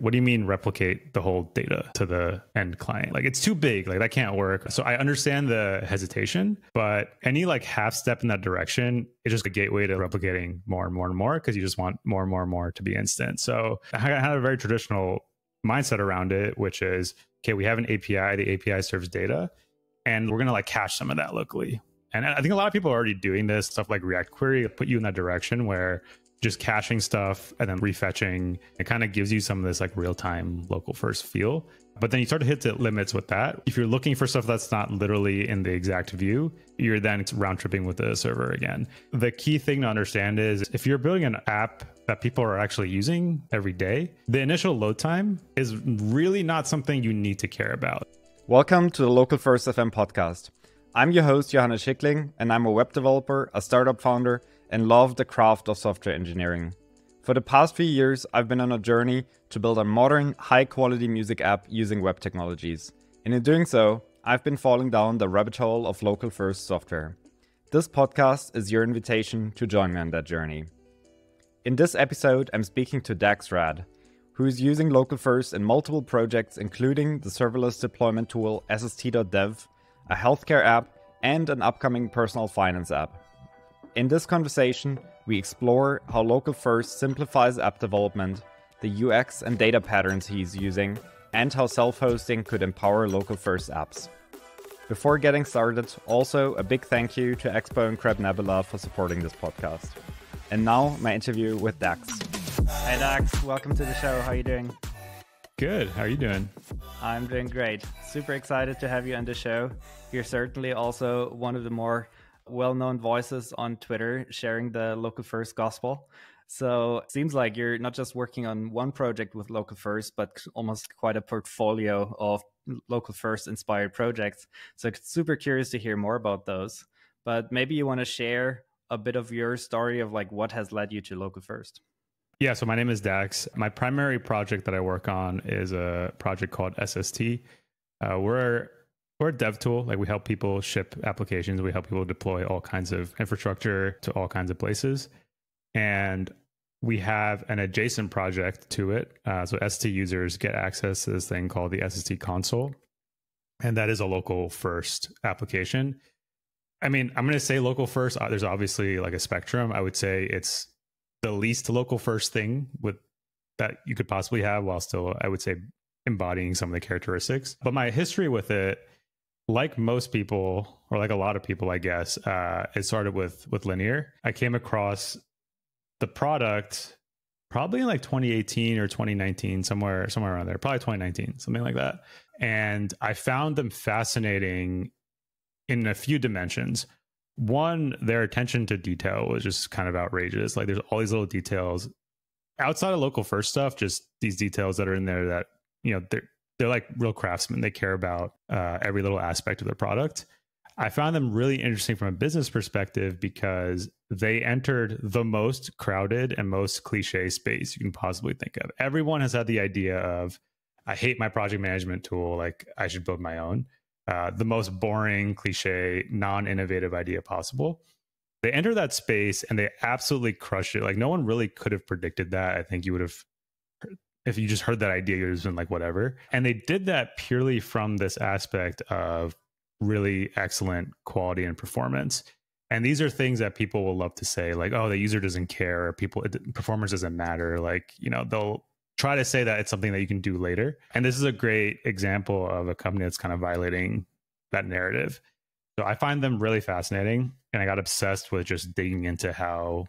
what do you mean replicate the whole data to the end client? Like, it's too big. Like, that can't work. So I understand the hesitation, but any like half step in that direction is just a gateway to replicating more and more and more, because you just want more and more and more to be instant. So I had a very traditional mindset around it, which is, okay, we have an API, the API serves data, and we're going to like cache some of that locally. And I think a lot of people are already doing this stuff, like React Query put you in that direction where just caching stuff and then refetching, it kind of gives you some of this like real-time local first feel. But then you start to hit the limits with that. If you're looking for stuff that's not literally in the exact view, you're then round tripping with the server again. The key thing to understand is if you're building an app that people are actually using every day, the initial load time is really not something you need to care about. Welcome to the Local First FM podcast. I'm your host, Johannes Schickling, and I'm a web developer, a startup founder, and love the craft of software engineering. For the past few years, I've been on a journey to build a modern, high-quality music app using web technologies. And in doing so, I've been falling down the rabbit hole of local first software. This podcast is your invitation to join me on that journey. In this episode, I'm speaking to Dax Raad, who is using local first in multiple projects, including the serverless deployment tool SST.dev, a healthcare app, and an upcoming personal finance app. In this conversation, we explore how local first simplifies app development, the UX and data patterns he's using, and how self-hosting could empower local first apps. Before getting started, also a big thank you to Expo and Crab Nebula for supporting this podcast. And now my interview with Dax. Hey Dax, welcome to the show. How are you doing? Good. How are you doing? I'm doing great. Super excited to have you on the show. You're certainly also one of the more well-known voices on Twitter sharing the local first gospel. So it seems like you're not just working on one project with local first, but almost quite a portfolio of local first inspired projects. So super curious to hear more about those. But maybe you want to share a bit of your story of like what has led you to local first. Yeah, so my name is Dax. My primary project that I work on is a project called SST. We're a dev tool. Like, we help people ship applications. We help people deploy all kinds of infrastructure to all kinds of places. And we have an adjacent project to it. So SST users get access to this thing called the SST console. And that is a local first application. I mean, I'm going to say local first. There's obviously like a spectrum. I would say it's the least local first thing with that you could possibly have, while still, I would say, embodying some of the characteristics. But my history with it, like most people, or like a lot of people, I guess, it started with Linear. I came across the product probably in like 2018 or 2019, somewhere around there, probably 2019, something like that. And I found them fascinating in a few dimensions. One, their attention to detail was just kind of outrageous. Like, there's all these little details outside of local first stuff, just these details that are in there that, you know, they're like real craftsmen. They care about every little aspect of their product. I found them really interesting from a business perspective because they entered the most crowded and most cliche space you can possibly think of. Everyone has had the idea of, I hate my project management tool, like I should build my own. The most boring, cliche, non-innovative idea possible. They enter that space and they absolutely crush it. Like, no one really could have predicted that. I think you would have, if you just heard that idea, you would have just been like, whatever. And they did that purely from this aspect of really excellent quality and performance. And these are things that people will love to say, like, oh, the user doesn't care, or performance doesn't matter. Like, you know, they'll try to say that it's something that you can do later. And this is a great example of a company that's kind of violating that narrative. So I find them really fascinating. And I got obsessed with just digging into how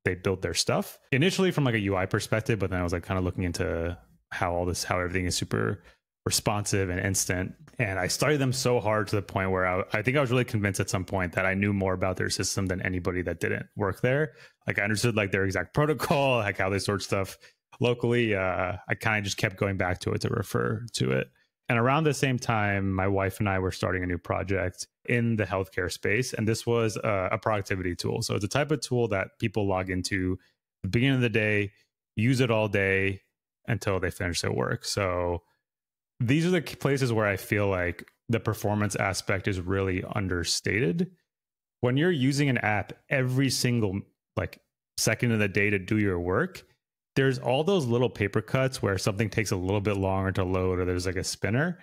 they build their stuff. Initially from like a UI perspective, but then I was like kind of looking into how everything is super responsive and instant. And I studied them so hard to the point where I think I was really convinced at some point that I knew more about their system than anybody that didn't work there. Like, I understood like their exact protocol, like how they sort stuff locally. I kind of just kept going back to it to refer to it. And around the same time, my wife and I were starting a new project in the healthcare space. And this was a productivity tool. So it's a type of tool that people log into at the beginning of the day, use it all day until they finish their work. So these are the places where I feel like the performance aspect is really understated. When you're using an app every single like second of the day to do your work, there's all those little paper cuts where something takes a little bit longer to load or there's like a spinner.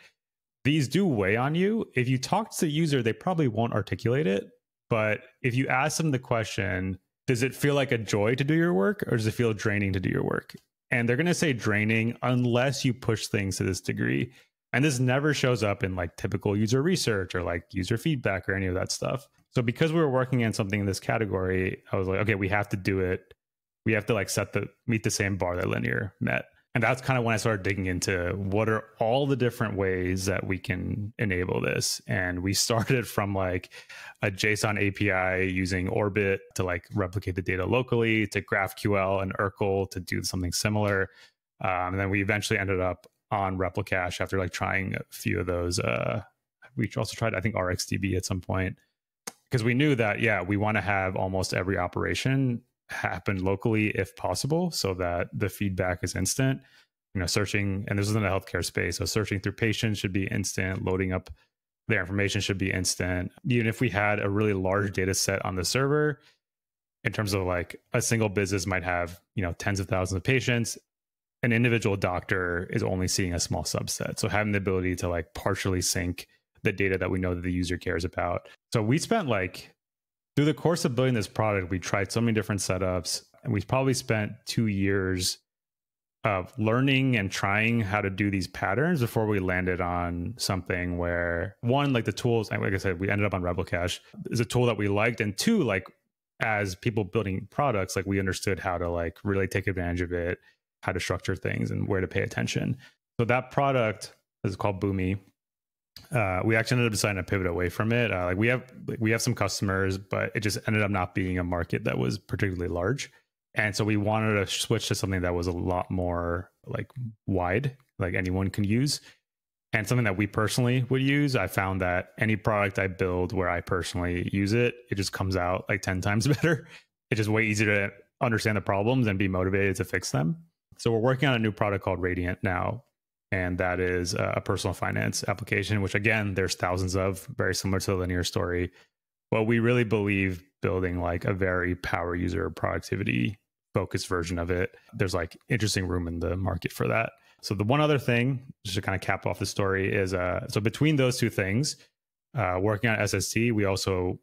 These do weigh on you. If you talk to the user, they probably won't articulate it. But if you ask them the question, does it feel like a joy to do your work or does it feel draining to do your work? And they're going to say draining unless you push things to this degree. And this never shows up in like typical user research or like user feedback or any of that stuff. So because we were working in something in this category, I was like, okay, we have to do it. We have to like meet the same bar that Linear met. And that's kind of when I started digging into what are all the different ways that we can enable this. And we started from like a JSON API using Orbit to like replicate the data locally, to GraphQL and Urkel to do something similar. And then we eventually ended up on Replicache after like trying a few of those. We also tried, I think, RxDB at some point, because we knew that, yeah, we want to have almost every operation happen locally if possible, so that the feedback is instant. Searching, and this is in the healthcare space, so searching through patients should be instant, loading up their information should be instant. Even if we had a really large data set on the server, in terms of like a single business might have tens of thousands of patients, an individual doctor is only seeing a small subset. So having the ability to like partially sync the data that we know that the user cares about. So we spent like, through the course of building this product, we tried so many different setups, and we probably spent 2 years of learning and trying how to do these patterns before we landed on something where, one, like the tools, like I said, we ended up on Replicache, is a tool that we liked, and two, like as people building products, like we understood how to like really take advantage of it, how to structure things and where to pay attention. So that product is called Boomi. We actually ended up deciding to pivot away from it. Like we have some customers, but it just ended up not being a market that was particularly large. And so we wanted to switch to something that was a lot more like wide, like anyone can use. And something that we personally would use. I found that any product I build where I personally use it, it just comes out like 10 times better. It's just way easier to understand the problems and be motivated to fix them. So we're working on a new product called Radiant now. And that is a personal finance application, which again, there's thousands of, very similar to the Linear story. But we really believe building like a very power user productivity focused version of it. There's like interesting room in the market for that. So the one other thing, just to kind of cap off the story, is so between those two things, working on SST, we also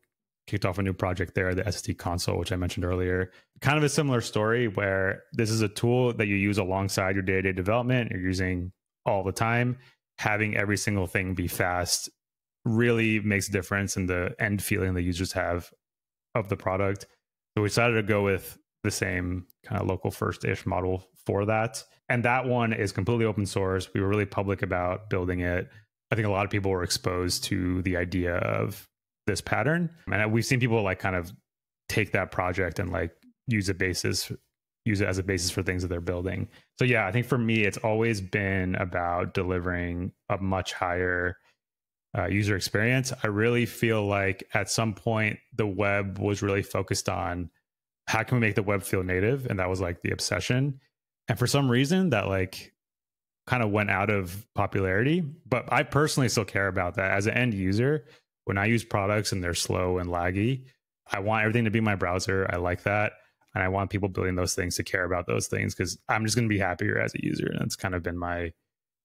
kicked off a new project there, the SST console, which I mentioned earlier. Kind of a similar story where this is a tool that you use alongside your day-to-day development. You're using all the time. Having every single thing be fast really makes a difference in the end feeling the users have of the product. So we decided to go with the same kind of local first-ish model for that. And that one is completely open source. We were really public about building it. I think a lot of people were exposed to the idea of this pattern. And we've seen people like kind of take that project and like use it as a basis for things that they're building. So yeah, I think for me, it's always been about delivering a much higher user experience. I really feel like at some point, the web was really focused on how can we make the web feel native? And that was like the obsession. And for some reason that like kind of went out of popularity. But I personally still care about that as an end user. When I use products and they're slow and laggy, I want everything to be my browser. I like that. And I want people building those things to care about those things because I'm just going to be happier as a user. And that's kind of been my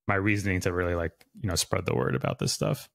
reasoning to really like, spread the word about this stuff.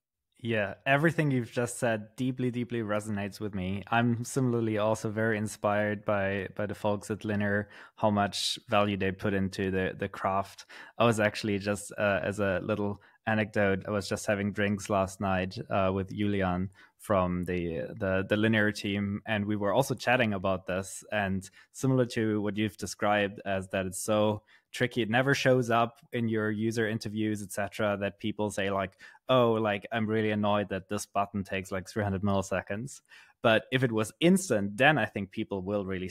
Yeah, everything you've just said deeply, deeply resonates with me. I'm similarly also very inspired by the folks at Linear, how much value they put into the craft. I was actually just, as a little anecdote, I was just having drinks last night with Julian from the Linear team, and we were also chatting about this. And similar to what you've described as that it's so tricky, it never shows up in your user interviews, etc., that people say like, oh, like I'm really annoyed that this button takes like 300 milliseconds. But if it was instant, then I think people will really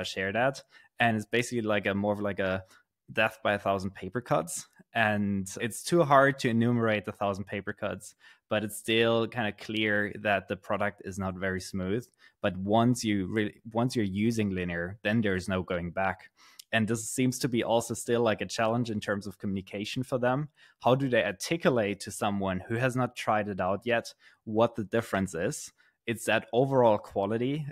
share that. And it's basically like more of like a death by 1,000 paper cuts. And it's too hard to enumerate 1,000 paper cuts, but it's still kind of clear that the product is not very smooth. But once you're using Linear, then there's no going back. And this seems to be also still like a challenge in terms of communication for them. How do they articulate to someone who has not tried it out yet what the difference is? It's that overall quality.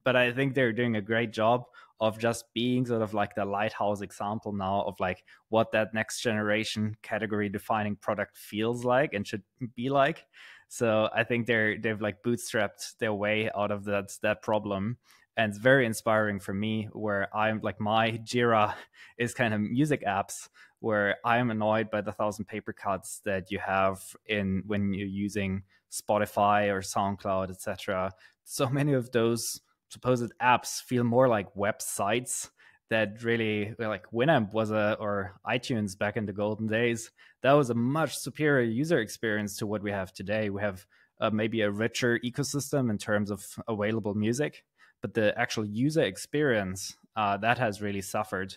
But I think they're doing a great job of just being sort of like the lighthouse example now of like what that next generation category defining product feels like and should be like. So I think they've like bootstrapped their way out of that problem. And it's very inspiring for me, where I'm like, my Jira is kind of music apps, where I'm annoyed by the 1,000 paper cuts that you have in when you're using Spotify or SoundCloud, etc. So many of those supposed apps feel more like websites that really, like Winamp was or iTunes back in the golden days. That was a much superior user experience to what we have today. We have maybe a richer ecosystem in terms of available music, but the actual user experience, that has really suffered.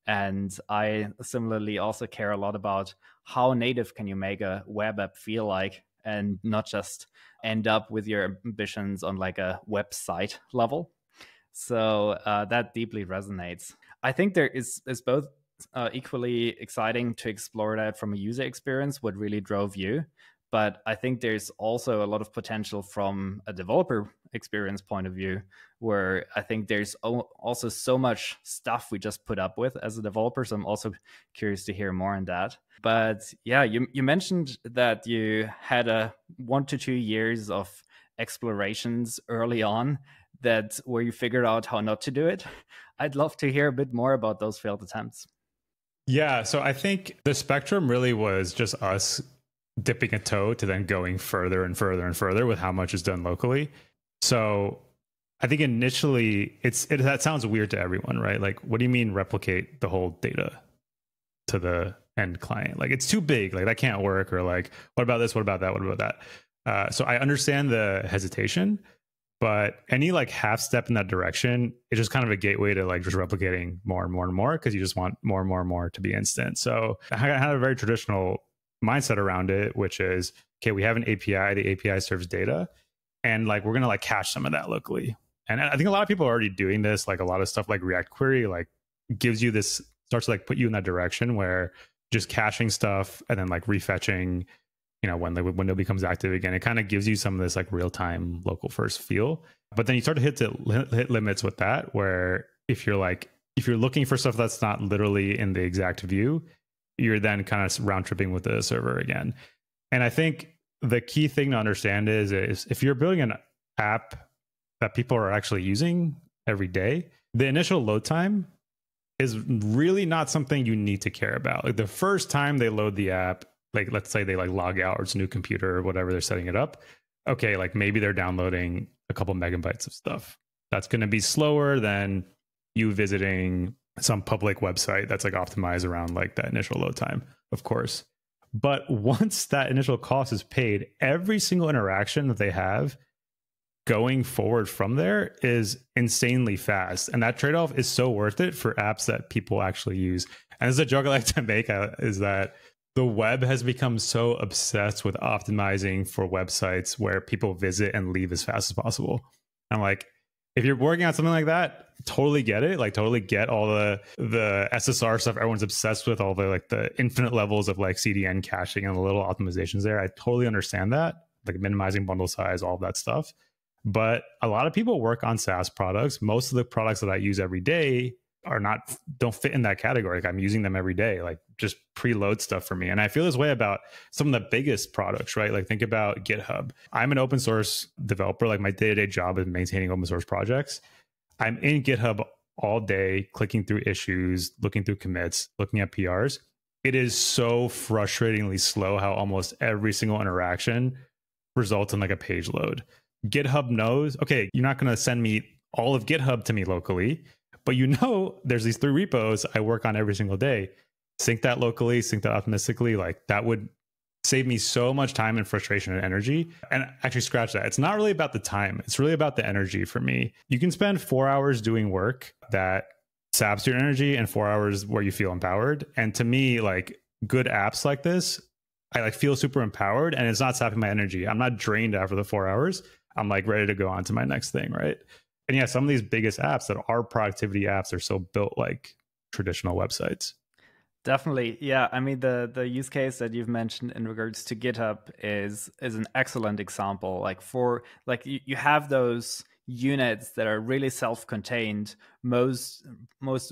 And I similarly also care a lot about how native can you make a web app feel like, and not just end up with your ambitions on like a website level. So that deeply resonates. I think there is both equally exciting to explore that from a user experience, what really drove you. But I think there's also a lot of potential from a developer experience point of view, where I think there's also so much stuff we just put up with as a developer. So I'm also curious to hear more on that. But yeah, you mentioned that you had a 1 to 2 years of explorations early on that where you figured out how not to do it. I'd love to hear a bit more about those failed attempts. Yeah, so I think the spectrum really was just us dipping a toe to then going further and further and further with how much is done locally. So I think initially that sounds weird to everyone, right? Like, what do you mean replicate the whole data to the end client? Like, it's too big, like that can't work. Or like, what about this? What about that? What about that? So I understand the hesitation, but any like half step in that direction is just kind of a gateway to like just replicating more and more and more, because you just want more and more and more to be instant. So I had a very traditional mindset around it, which is, okay, we have an API, the API serves data, and like we're gonna like cache some of that locally. And I think a lot of people are already doing this. Like a lot of stuff like React Query like gives you this, starts to like put you in that direction where just caching stuff and then like refetching, you know, when the window becomes active again, it kind of gives you some of this like real-time local first feel. But then you start to hit limits with that, where if you're looking for stuff that's not literally in the exact view, you're then kind of round tripping with the server again. And I think the key thing to understand is if you're building an app that people are actually using every day, the initial load time is really not something you need to care about. Like the first time they load the app, like let's say they like log out or it's a new computer or whatever they're setting it up. Okay, like maybe they're downloading a couple megabytes of stuff. That's going to be slower than you visiting some public website that's like optimized around like that initial load time, of course. But once that initial cost is paid, every single interaction that they have going forward from there is insanely fast. And that trade-off is so worth it for apps that people actually use. And this is a joke I like to make, is that the web has become so obsessed with optimizing for websites where people visit and leave as fast as possible. I'm like, if you're working on something like that, totally get it. Like totally get all the SSR stuff everyone's obsessed with, all the like the infinite levels of like CDN caching and the little optimizations there. I totally understand that, like minimizing bundle size, all of that stuff. But a lot of people work on SaaS products. Most of the products that I use every day don't fit in that category. Like I'm using them every day, like just preload stuff for me. And I feel this way about some of the biggest products, right? Like think about GitHub. I'm an open source developer. Like my day-to-day job is maintaining open source projects. I'm in GitHub all day, clicking through issues, looking through commits, looking at PRs. It is so frustratingly slow how almost every single interaction results in like a page load. GitHub knows, okay, you're not going to send me all of GitHub to me locally, but you know, there's these 3 repos I work on every single day. Sync that locally, sync that optimistically. Like that would save me so much time and frustration and energy. And actually scratch that. It's not really about the time. It's really about the energy for me. You can spend 4 hours doing work that saps your energy and 4 hours where you feel empowered. And to me, like good apps like this, I like feel super empowered and it's not sapping my energy. I'm not drained after the 4 hours. I'm like ready to go on to my next thing, right? And yeah, some of these biggest apps that are productivity apps are so built like traditional websites. Definitely. Yeah. I mean, the use case that you've mentioned in regards to GitHub is an excellent example. Like you have those units that are really self-contained. Most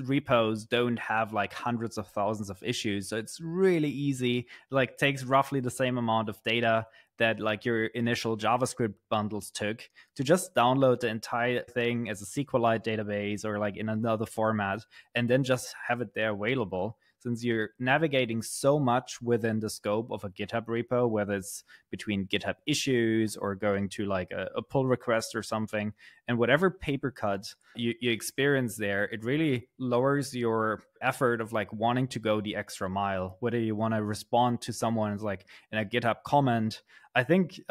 repos don't have like hundreds of thousands of issues, so it's really easy. Like takes roughly the same amount of data that like your initial JavaScript bundles took to just download the entire thing as a SQLite database or like in another format, and then just have it there available. Since you're navigating so much within the scope of a GitHub repo, whether it's between GitHub issues or going to like a pull request or something, and whatever paper cut you experience there, it really lowers your effort of like wanting to go the extra mile. Whether you want to respond to someone's like in a GitHub comment, I think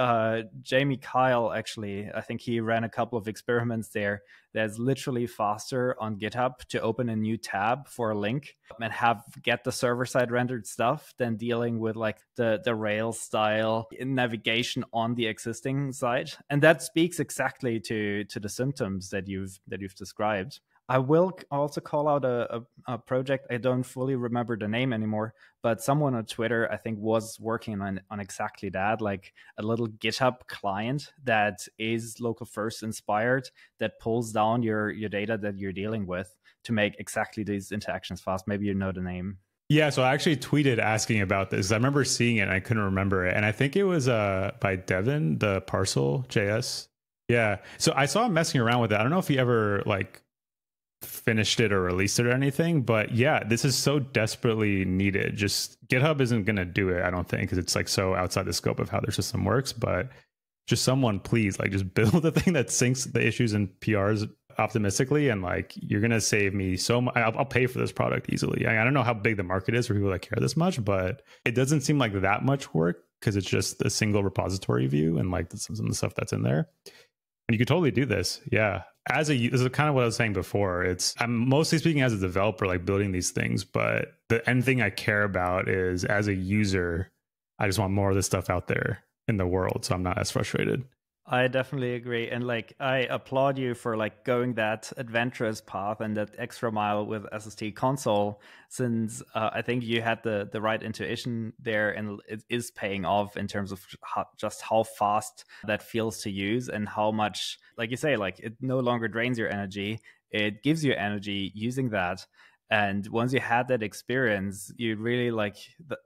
Jamie Kyle, actually, I think he ran a couple of experiments there. That's literally faster on GitHub to open a new tab for a link and get the server-side rendered stuff than dealing with like the Rails style navigation on the existing site. And that speaks exactly to the symptoms that you've described. I will also call out a project. I don't fully remember the name anymore, but someone on Twitter, I think, was working on exactly that, like a little GitHub client that is local first inspired, that pulls down your data that you're dealing with to make exactly these interactions fast. Maybe you know the name. Yeah, so I actually tweeted asking about this. I remember seeing it and I couldn't remember it. And I think it was by Devin, the Parcel JS. Yeah. So I saw him messing around with it. I don't know if he ever like finished it or released it or anything, but yeah, this is so desperately needed. Just GitHub isn't going to do it, I don't think, because it's like so outside the scope of how their system works. But just someone, please, like just build a thing that syncs the issues and PRs optimistically, and like you're going to save me so much. I'll pay for this product easily. I don't know how big the market is for people that care this much, but it doesn't seem like that much work because it's just a single repository view and like some of the stuff that's in there. And you could totally do this. Yeah. This is kind of what I was saying before. I'm mostly speaking as a developer, like building these things, but the end thing I care about is as a user, I just want more of this stuff out there in the world. So I'm not as frustrated. I definitely agree. And like, I applaud you for like going that adventurous path and that extra mile with SST console, since I think you had the right intuition there, and it is paying off in terms of how fast that feels to use and how much, like you say, like it no longer drains your energy. It gives you energy using that. And once you had that experience, you really like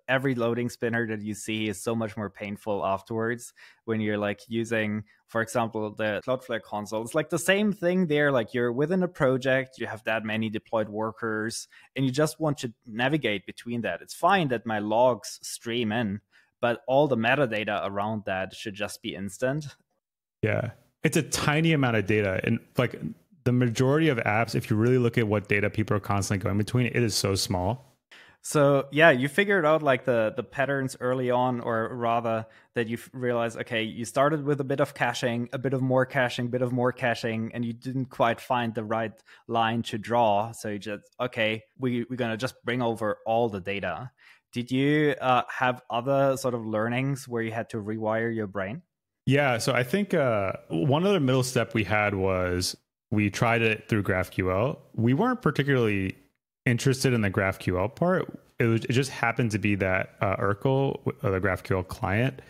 every loading spinner that you see is so much more painful afterwards when you're like using, for example, the Cloudflare console. It's like the same thing there. Like you're within a project, you have that many deployed workers, and you just want to navigate between that. It's fine that my logs stream in, but all the metadata around that should just be instant. Yeah, it's a tiny amount of data. And like, the majority of apps, if you really look at what data people are constantly going between, it is so small. So yeah, you figured out like the patterns early on, or rather that you realized, okay, you started with a bit of caching, a bit of more caching, bit of more caching, and you didn't quite find the right line to draw. So you just, okay, we're going to just bring over all the data. Did you have other sort of learnings where you had to rewire your brain? Yeah, so I think one other middle step we had was we tried it through GraphQL. We weren't particularly interested in the GraphQL part. It just happened to be that Urkel, the GraphQL client,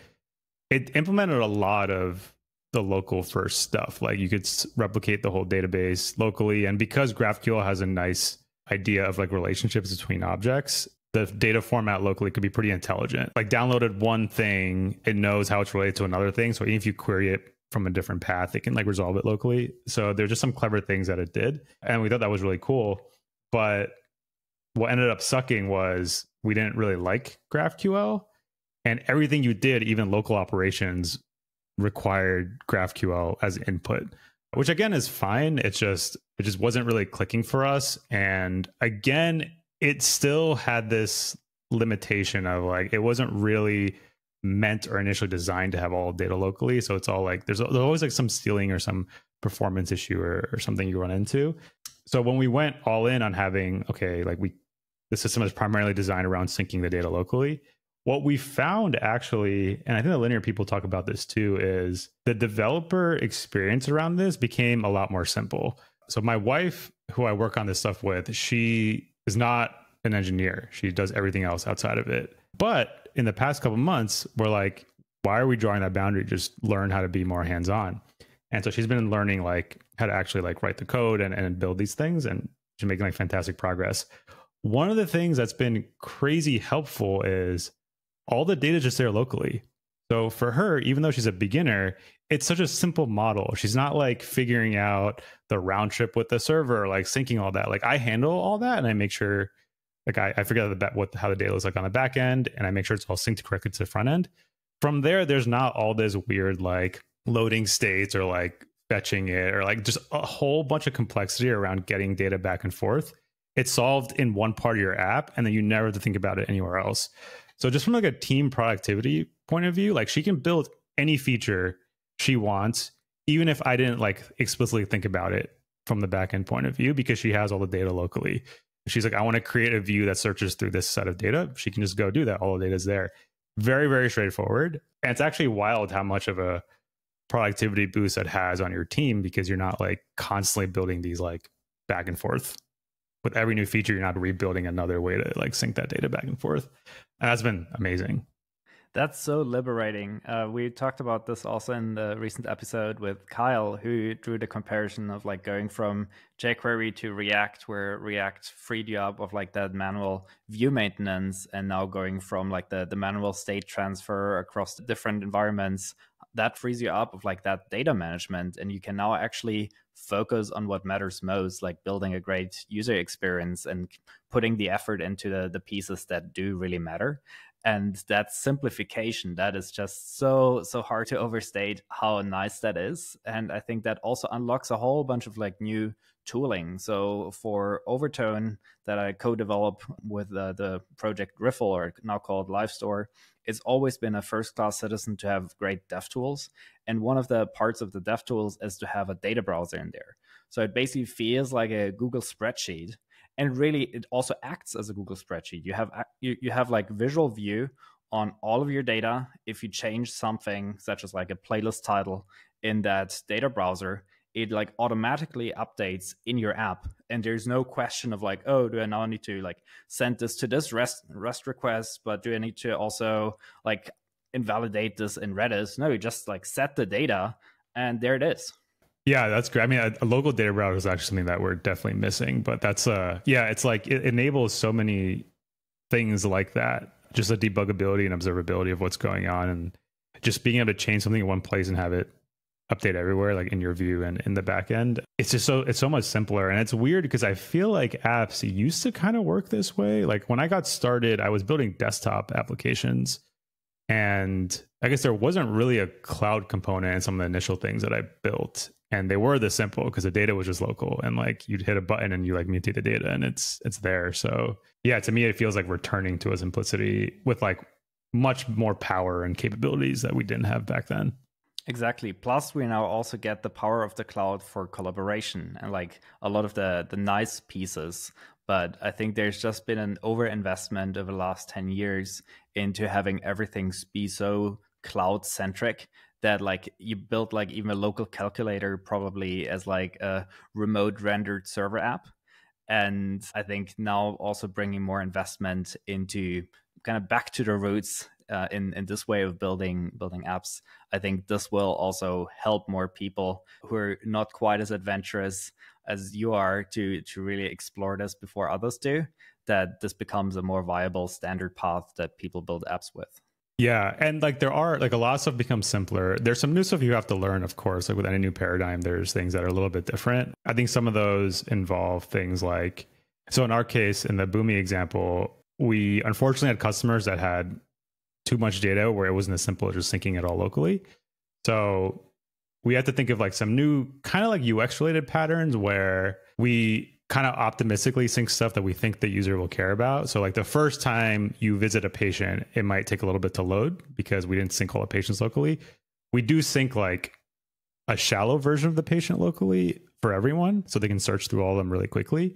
it implemented a lot of the local first stuff. Like you could replicate the whole database locally. And because GraphQL has a nice idea of like relationships between objects, the data format locally could be pretty intelligent. Like downloaded one thing, it knows how it's related to another thing. So even if you query it from a different path, it can like resolve it locally. So there's just some clever things that it did. And we thought that was really cool. But what ended up sucking was we didn't really like GraphQL. And everything you did, even local operations, required GraphQL as input, which again is fine. It just wasn't really clicking for us. And again, it still had this limitation of like, it wasn't really meant or initially designed to have all data locally. So it's all like, there's always like some stealing or some performance issue or something you run into. So when we went all in on having, okay, like the system is primarily designed around syncing the data locally, what we found actually, and I think the linear people talk about this too, is the developer experience around this became a lot more simple. So my wife, who I work on this stuff with, she is not an engineer. She does everything else outside of it. But in the past couple of months, we're like, why are we drawing that boundary? Just learn how to be more hands-on. And so she's been learning like how to actually like write the code and build these things, and she's making like fantastic progress. One of the things that's been crazy helpful is all the data is just there locally. So for her, even though she's a beginner, it's such a simple model. She's not like figuring out the round trip with the server, like syncing all that. Like I handle all that, and I make sure, like I figure out how the data looks like on the back end, and I make sure it's all synced correctly to the front end. From there, there's not all this weird like loading states or like fetching it or like just a whole bunch of complexity around getting data back and forth. It's solved in one part of your app, and then you never have to think about it anywhere else. So just from like a team productivity point of view, like she can build any feature she wants, even if I didn't like explicitly think about it from the backend point of view, because she has all the data locally. She's like, I want to create a view that searches through this set of data. She can just go do that. All the data is there. Very, very straightforward. And it's actually wild how much of a productivity boost that has on your team, because you're not like constantly building these like back and forth. With every new feature, you're not rebuilding another way to like sync that data back and forth. And that's been amazing. That's so liberating. We talked about this also in the recent episode with Kyle, who drew the comparison of like going from jQuery to React, where React freed you up of like that manual view maintenance, and now going from like the manual state transfer across the different environments. That frees you up of like that data management, and you can now actually focus on what matters most, like building a great user experience and putting the effort into the pieces that do really matter. And that simplification, that is just so hard to overstate how nice that is. And I think that also unlocks a whole bunch of like new tooling. So for Overtone, that I co-develop with the project Riffle, or now called LiveStore, it's always been a first-class citizen to have great dev tools. And one of the parts of the dev tools is to have a data browser in there. So it basically feels like a Google spreadsheet. And really, it also acts as a Google spreadsheet. You have like visual view on all of your data. If you change something, such as like a playlist title in that data browser, it like automatically updates in your app. And there's no question of like, oh, do I now need to like send this to this REST request, but do I need to also like invalidate this in Redis? No, you just like set the data, and there it is. Yeah, that's great. I mean, a local data browser is actually something that we're definitely missing, but that's it's like it enables so many things like that. Just the debuggability and observability of what's going on, and just being able to change something in one place and have it update everywhere, like in your view and in the back end. It's just it's so much simpler. And it's weird because I feel like apps used to kind of work this way. Like when I got started, I was building desktop applications, and I guess there wasn't really a cloud component in some of the initial things that I built. And they were this simple because the data was just local, and like you'd hit a button and you like mutate the data and it's there. So yeah, to me, it feels like we're turning to a simplicity with like much more power and capabilities that we didn't have back then. Exactly. Plus, we now also get the power of the cloud for collaboration and like a lot of the nice pieces. But I think there's just been an overinvestment over the last 10 years into having everything be so cloud centric that like you built like even a local calculator probably as like a remote rendered server app. And I think now also bringing more investment into kind of back to the roots in this way of building apps. I think this will also help more people who are not quite as adventurous as you are to really explore this before others do, that this becomes a more viable standard path that people build apps with. Yeah. And like there are like a lot of stuff becomes simpler. There's some new stuff you have to learn, of course. Like with any new paradigm, there's things that are a little bit different. I think some of those involve things like, so in our case, in the Boomi example, we unfortunately had customers that had too much data where it wasn't as simple as just syncing it all locally. So we had to think of like some new kind of like UX related patterns where we kind of optimistically sync stuff that we think the user will care about. So like the first time you visit a patient, it might take a little bit to load because we didn't sync all the patients locally. We do sync like a shallow version of the patient locally for everyone, so they can search through all of them really quickly.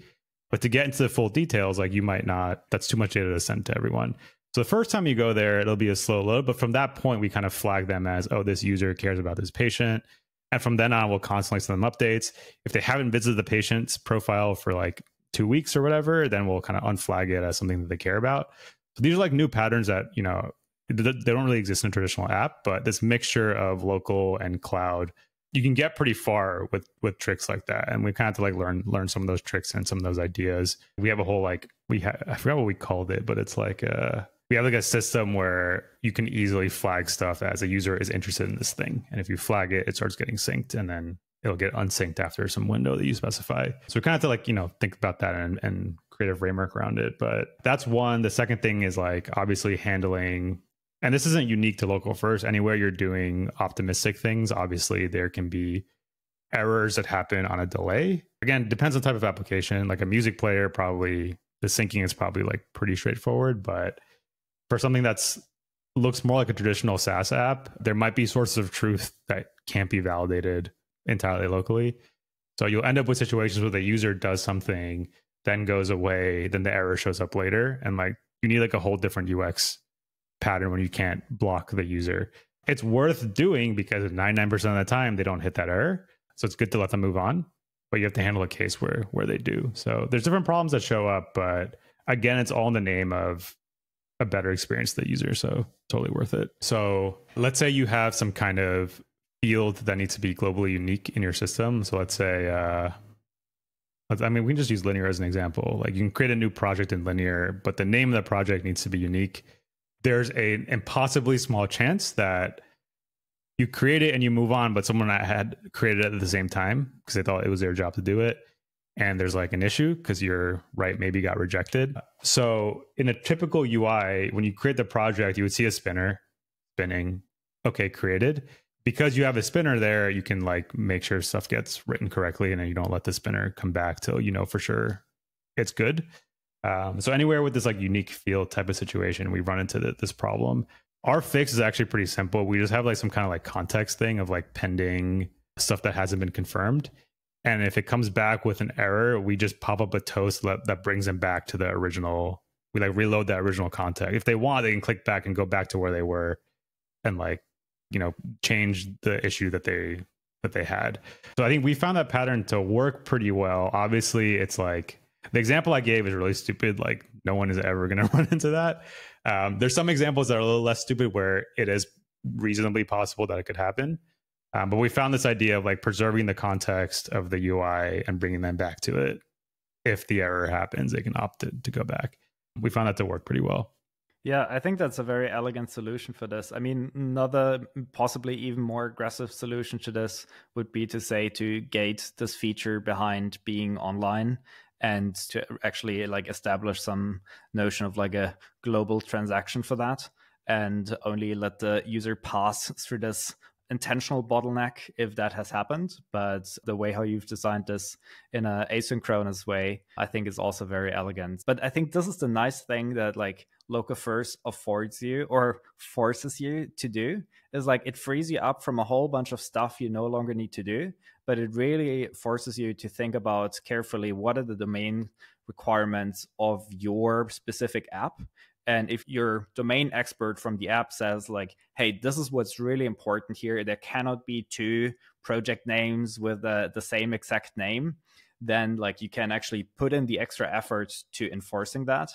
But to get into the full details, like you might not, that's too much data to send to everyone. So the first time you go there, it'll be a slow load. But from that point, we kind of flag them as, oh, this user cares about this patient. And from then on, we'll constantly send them updates. If they haven't visited the patient's profile for like 2 weeks or whatever, then we'll kind of unflag it as something that they care about. So these are like new patterns that, you know, they don't really exist in a traditional app, but this mixture of local and cloud you can get pretty far with tricks like that. And we kind of have to like learn some of those tricks and some of those ideas. We have a whole like I forgot what we called it, but it's like we have like a system where you can easily flag stuff as a user is interested in this thing. And if you flag it, it starts getting synced, and then it'll get unsynced after some window that you specify. So we kind of have to like, think about that and create a framework around it. But that's one. The second thing is like obviously handling, and this isn't unique to local first. Anywhere you're doing optimistic things, obviously there can be errors that happen on a delay. Again, depends on type of application. Like a music player, probably the syncing is probably like pretty straightforward. But for something that's looks more like a traditional SaaS app, there might be sources of truth that can't be validated entirely locally. So you'll end up with situations where the user does something, then goes away, then the error shows up later. And like you need like a whole different UX pattern when you can't block the user. It's worth doing because 99% of the time they don't hit that error. So it's good to let them move on, but you have to handle a case where they do. So there's different problems that show up, but again, it's all in the name of a better experience to the user. So totally worth it. So let's say you have some kind of field that needs to be globally unique in your system. So let's say, we can just use Linear as an example. Like you can create a new project in Linear, but the name of the project needs to be unique. There's an impossibly small chance that you create it and you move on, but someone had created it at the same time because they thought it was their job to do it. And there's like an issue because your right maybe got rejected. So in a typical UI, when you create the project, you would see a spinner spinning, okay, created. Because you have a spinner there, you can like make sure stuff gets written correctly, and then you don't let the spinner come back till you know for sure it's good. So anywhere with this like unique field type of situation, we run into this problem. Our fix is actually pretty simple. We just have like some kind of like context thing of like pending stuff that hasn't been confirmed. And if it comes back with an error, we just pop up a toast that brings them back to the original. We like reload that original context. If they want, they can click back and go back to where they were and like, change the issue that they had. So I think we found that pattern to work pretty well. Obviously, it's like the example I gave is really stupid. Like no one is ever going to run into that. There's some examples that are a little less stupid where it is reasonably possible that it could happen. But we found this idea of like preserving the context of the UI and bringing them back to it. If the error happens, they can opt to go back. We found that to work pretty well. Yeah, I think that's a very elegant solution for this. I mean, another possibly even more aggressive solution to this would be to gate this feature behind being online and to actually like establish some notion of like a global transaction for that and only let the user pass through this intentional bottleneck if that has happened. But the way how you've designed this in an asynchronous way, I think is also very elegant. But I think this is the nice thing that like Local First affords you or forces you to do, is like it frees you up from a whole bunch of stuff you no longer need to do, but it really forces you to think about carefully what are the domain requirements of your specific app. And if your domain expert from the app says like, hey, this is what's really important here, there cannot be two project names with the same exact name, then like you can actually put in the extra effort to enforcing that.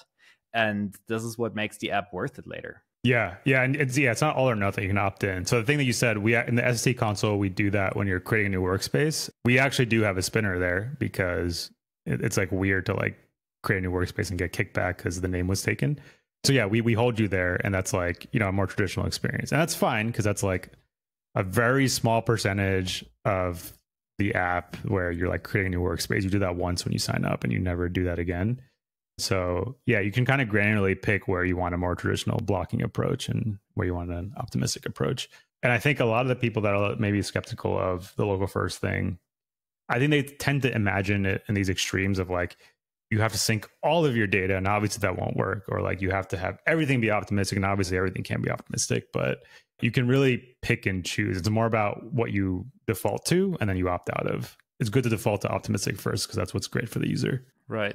And this is what makes the app worth it later. Yeah. And it's not all or nothing. You can opt in. So the thing that you said, we in the SST console, we do that when you're creating a new workspace. We actually do have a spinner there because it's like weird to like create a new workspace and get kicked back because the name was taken. So yeah, we hold you there, and that's like, a more traditional experience. And that's fine because that's like a very small percentage of the app where you're like creating a new workspace. You do that once when you sign up and you never do that again. So yeah, you can kind of granularly pick where you want a more traditional blocking approach and where you want an optimistic approach. And I think a lot of the people that are maybe skeptical of the local first thing, I think they tend to imagine it in these extremes of like, you have to sync all of your data and obviously that won't work, or like you have to have everything be optimistic and obviously everything can be optimistic, but you can really pick and choose. It's more about what you default to and then you opt out of. It's good to default to optimistic first because that's what's great for the user. Right.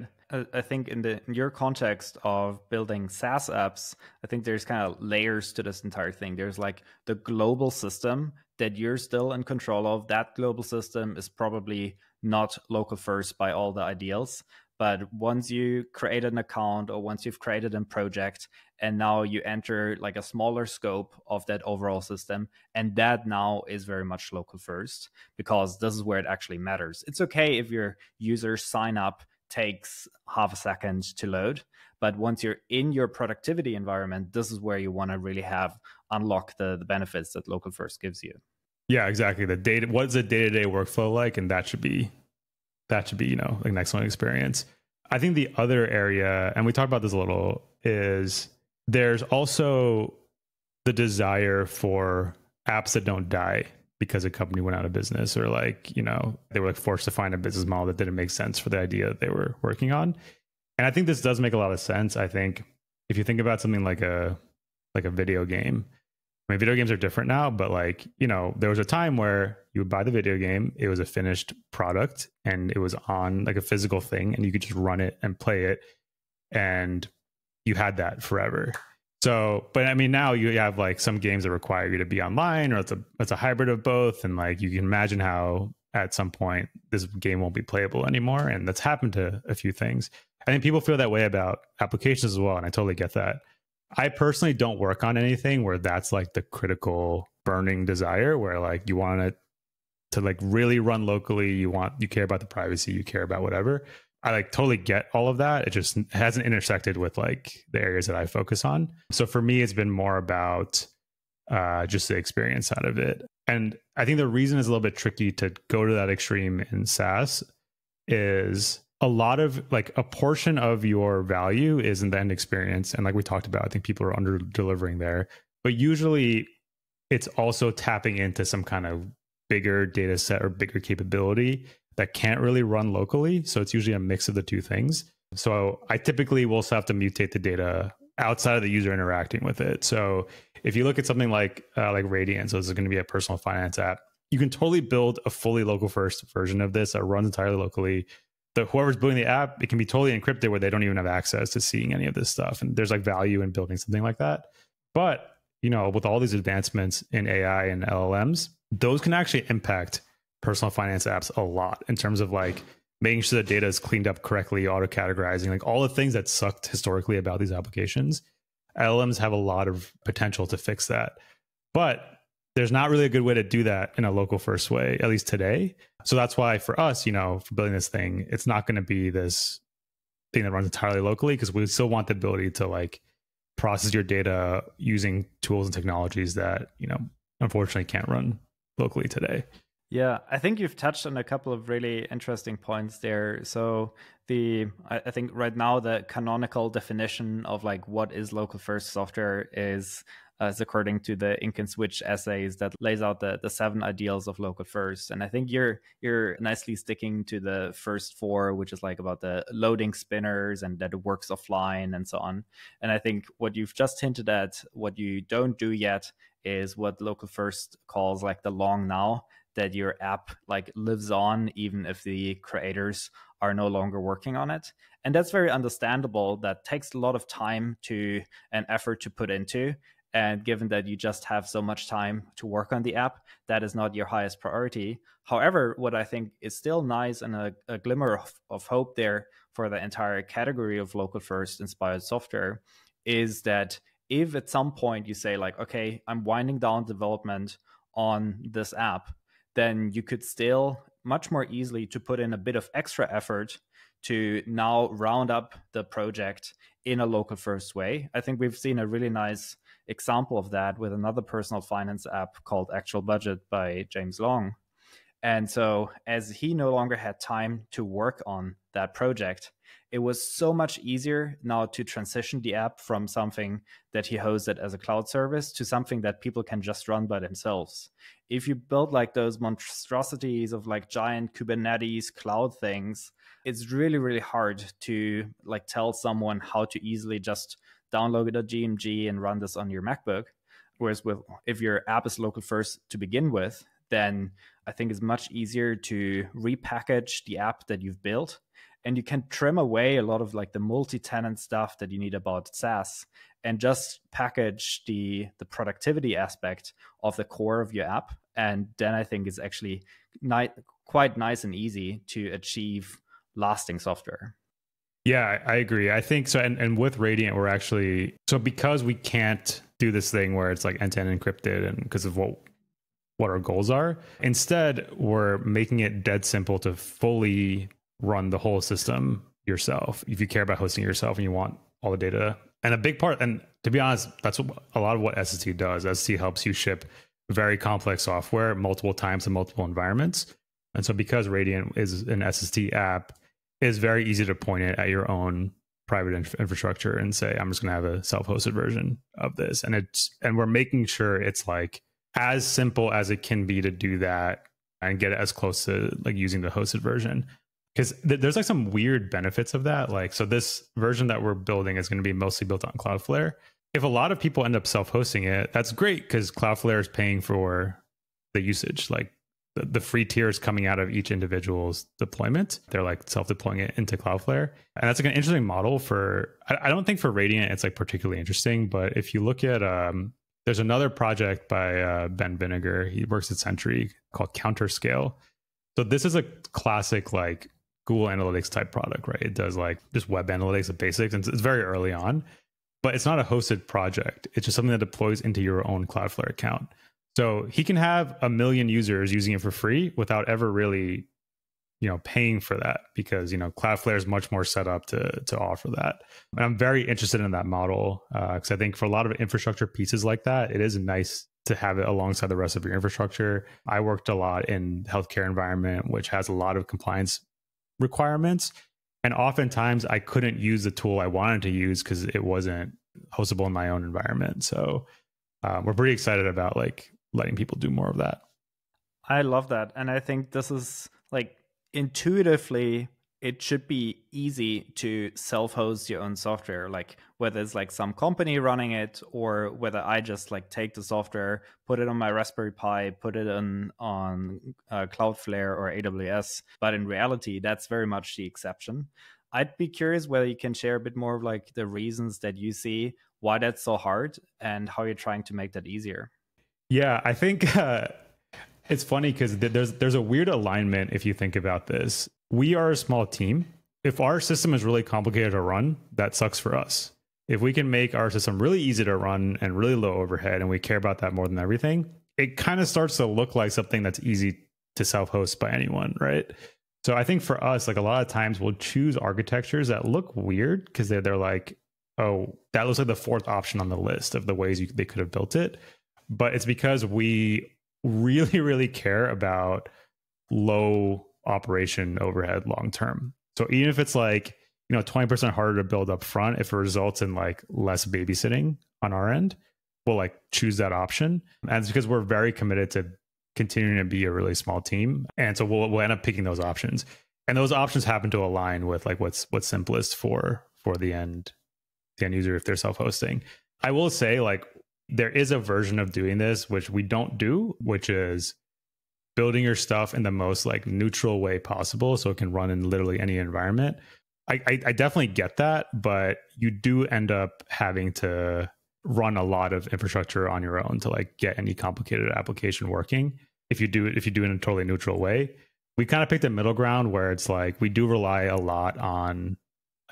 I think in your context of building SaaS apps, I think there's kind of layers to this entire thing. There's like the global system that you're still in control of. That global system is probably not local first by all the ideals. But once you create an account or once you've created a project and now you enter like a smaller scope of that overall system, and that now is very much local first, because this is where it actually matters. It's okay if your users sign up takes half a second to load, but once you're in your productivity environment, this is where you want to really have unlock the benefits that local first gives you. Yeah, exactly. The data, what's the day-to-day workflow like? And that should be, like an excellent experience. I think the other area, and we talked about this a little, is there's also the desire for apps that don't die because a company went out of business, or they were forced to find a business model that didn't make sense for the idea that they were working on. And I think this does make a lot of sense. I think if you think about something like a video game, I mean, video games are different now, but there was a time where you would buy the video game, it was a finished product, and it was on like a physical thing, and you could just run it and play it, and you had that forever. So, but I mean, now you have some games that require you to be online, or it's a hybrid of both, and you can imagine how at some point this game won't be playable anymore, and that's happened to a few things. I think people feel that way about applications as well, and I totally get that. I personally don't work on anything where that's the critical burning desire, where you want it to really run locally. You care about the privacy, you care about whatever. I totally get all of that. It just hasn't intersected with the areas that I focus on. So for me, it's been more about just the experience side of it. And I think the reason it's a little bit tricky to go to that extreme in SaaS is a lot of a portion of your value is in the end experience. And like we talked about, I think people are under delivering there, but usually it's also tapping into some kind of bigger data set or bigger capability that can't really run locally. So it's usually a mix of the two things. So I typically will also have to mutate the data outside of the user interacting with it. So if you look at something like Radiant, so this is going to be a personal finance app, you can totally build a fully local first version of this that runs entirely locally. Whoever's building the app, it can be totally encrypted where they don't even have access to seeing any of this stuff. And there's value in building something like that. But, with all these advancements in AI and LLMs, those can actually impact personal finance apps a lot in terms of making sure the data is cleaned up correctly, auto-categorizing, all the things that sucked historically about these applications. LLMs have a lot of potential to fix that. But there's not really a good way to do that in a local first way, at least today. So that's why for us, for building this thing, it's not going to be this thing that runs entirely locally, because we still want the ability to process your data using tools and technologies that, unfortunately can't run locally today. Yeah, I think you've touched on a couple of really interesting points there. So I think right now the canonical definition of what is local first software is according to the Ink and Switch essays that lays out the 7 ideals of local first. And I think you're nicely sticking to the first 4, which is about the loading spinners and that it works offline and so on. And I think what you've just hinted at, what you don't do yet, is what local first calls the long now, that your app lives on even if the creators are no longer working on it. And that's very understandable. That takes a lot of time and effort to put into. And given that you just have so much time to work on the app, that is not your highest priority. However, what I think is still nice and a glimmer of hope there for the entire category of local first inspired software is that if at some point you say okay, I'm winding down development on this app, then you could still much more easily to put in a bit of extra effort to now round up the project in a local first way. I think we've seen a really nice example of that with another personal finance app called Actual Budget by James Long. And so as he no longer had time to work on that project, it was so much easier now to transition the app from something that he hosted as a cloud service to something that people can just run by themselves. If you build those monstrosities of giant Kubernetes cloud things, it's really, really hard to tell someone how to easily just download a GMG and run this on your MacBook. Whereas if your app is local first to begin with, then I think it's much easier to repackage the app that you've built. And you can trim away a lot of the multi-tenant stuff that you need about SaaS and just package the productivity aspect of the core of your app. And then I think it's actually quite nice and easy to achieve lasting software. Yeah, I agree. I think so. And with Radiant, we're actually, so because we can't do this thing where it's like end-to-end encrypted and because of what our goals are, instead, we're making it dead simple to fully run the whole system yourself. If you care about hosting yourself and you want all the data. And a big part, and to be honest, that's a lot of what SST does. SST helps you ship very complex software multiple times in multiple environments. And so because Radiant is an SST app, it's very easy to point it at your own private infrastructure and say, I'm just going to have a self-hosted version of this. And we're making sure it's like as simple as it can be to do that and get it as close to like using the hosted version. Because there's like some weird benefits of that. Like, so this version that we're building is going to be mostly built on Cloudflare. If a lot of people end up self-hosting it, that's great because Cloudflare is paying for the usage. Like the free tiers coming out of each individual's deployment, they're like self-deploying it into Cloudflare. And that's like an interesting model for, I don't think for Radiant, it's like particularly interesting, but if you look at, there's another project by Ben Vinegar, he works at Sentry called Counterscale. So this is a classic like Google Analytics type product, right? It does like just web analytics and basics, and it's very early on, but it's not a hosted project. It's just something that deploys into your own Cloudflare account. So he can have 1 million users using it for free without ever really, paying for that because, Cloudflare is much more set up to offer that. And I'm very interested in that model because I think for a lot of infrastructure pieces like that, it is nice to have it alongside the rest of your infrastructure. I worked a lot in healthcare environment, which has a lot of compliance requirements. And oftentimes I couldn't use the tool I wanted to use because it wasn't hostable in my own environment. So we're pretty excited about like letting people do more of that. I love that. And I think this is like intuitively, it should be easy to self-host your own software, like whether it's like some company running it or whether I just like take the software, put it on my Raspberry Pi, put it on Cloudflare or AWS. But in reality, that's very much the exception. I'd be curious whether you can share a bit more of like the reasons that you see why that's so hard and how you're trying to make that easier. Yeah, I think it's funny because there's a weird alignment if you think about this. We are a small team. If our system is really complicated to run, that sucks for us. If we can make our system really easy to run and really low overhead, and we care about that more than everything, it kind of starts to look like something that's easy to self-host by anyone, right? So I think for us, like a lot of times we'll choose architectures that look weird because they're like, oh, that looks like the fourth option on the list of the ways they could have built it. But it's because we really, really care about low operation overhead long term. So even if it's like 20% harder to build up front, if it results in like less babysitting on our end, we'll like choose that option. And it's because we're very committed to continuing to be a really small team, and so we'll end up picking those options. And those options happen to align with like what's simplest for the end user if they're self-hosting. I will say like there is a version of doing this which we don't do, which is building your stuff in the most like neutral way possible so it can run in literally any environment. I definitely get that, but you do end up having to run a lot of infrastructure on your own to like get any complicated application working if you do it in a totally neutral way. We kind of picked a middle ground where it's like we do rely a lot on,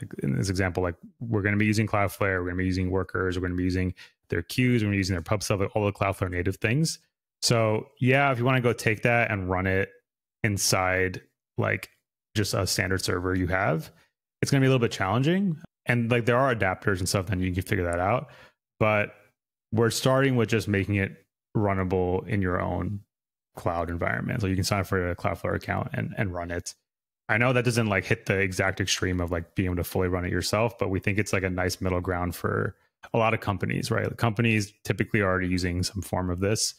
like in this example, like we're going to be using Cloudflare, we're going to be using workers, we're going to be using their queues, we're going to be using their pub sub, like all the Cloudflare native things. So yeah, if you want to go take that and run it inside like just a standard server you have, it's going to be a little bit challenging. And like there are adapters and stuff, then you can figure that out. But we're starting with just making it runnable in your own cloud environment. So you can sign up for a Cloudflare account and run it. I know that doesn't like hit the exact extreme of like being able to fully run it yourself, but we think it's like a nice middle ground for a lot of companies, right? Companies typically are already using some form of this,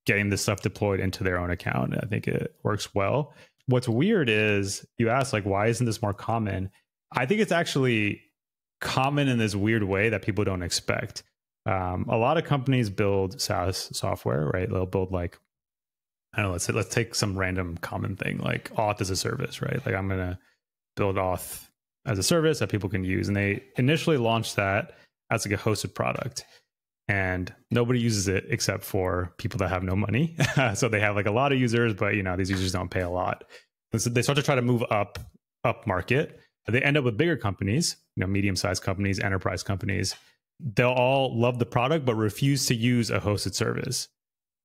getting this stuff deployed into their own account. I think it works well. What's weird is you ask like, why isn't this more common? I think it's actually common in this weird way that people don't expect. A lot of companies build SaaS software, right? They'll build like, I don't know, let's take some random common thing like auth as a service, right? Like I'm going to build auth as a service that people can use. And they initially launched that as like a hosted product, and nobody uses it except for people that have no money. So they have like a lot of users, but these users don't pay a lot. And so they start to try to move up market. They end up with bigger companies, medium-sized companies, enterprise companies. They'll all love the product, but refuse to use a hosted service.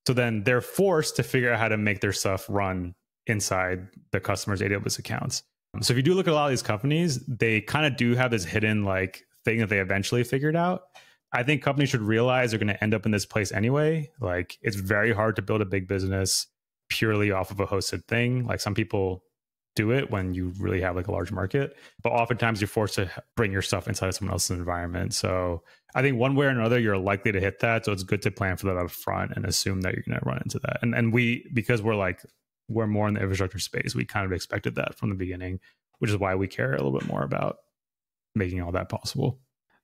So then they're forced to figure out how to make their stuff run inside the customer's AWS accounts. So if you do look at a lot of these companies, they kind of do have this hidden like thing that they eventually figured out. I think companies should realize they're going to end up in this place anyway. Like it's very hard to build a big business purely off of a hosted thing. Like some people do it when you really have like a large market, but oftentimes you're forced to bring your stuff inside of someone else's environment. So I think one way or another, you're likely to hit that. So it's good to plan for that up front and assume that you're going to run into that. And we, because we're more in the infrastructure space, we kind of expected that from the beginning, which is why we care a little bit more about making all that possible.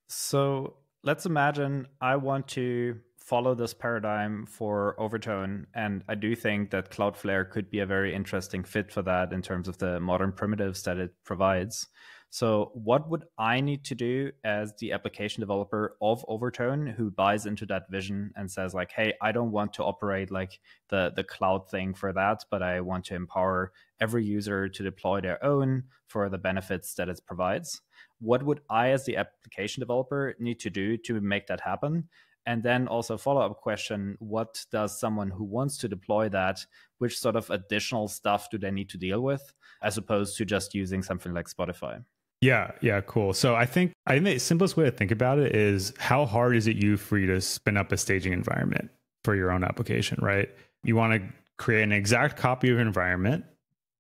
So let's imagine I want to follow this paradigm for Overtone, and I do think that Cloudflare could be a very interesting fit for that in terms of the modern primitives that it provides. So what would I need to do as the application developer of Overtone who buys into that vision and says like, hey, I don't want to operate like the cloud thing for that, but I want to empower every user to deploy their own for the benefits that it provides? What would I as the application developer need to do to make that happen? And then also follow-up question, what does someone who wants to deploy that, which sort of additional stuff do they need to deal with, as opposed to just using something like Spotify? Yeah, cool. So I think the simplest way to think about it is how hard is it for you to spin up a staging environment for your own application, right? You want to create an exact copy of your environment,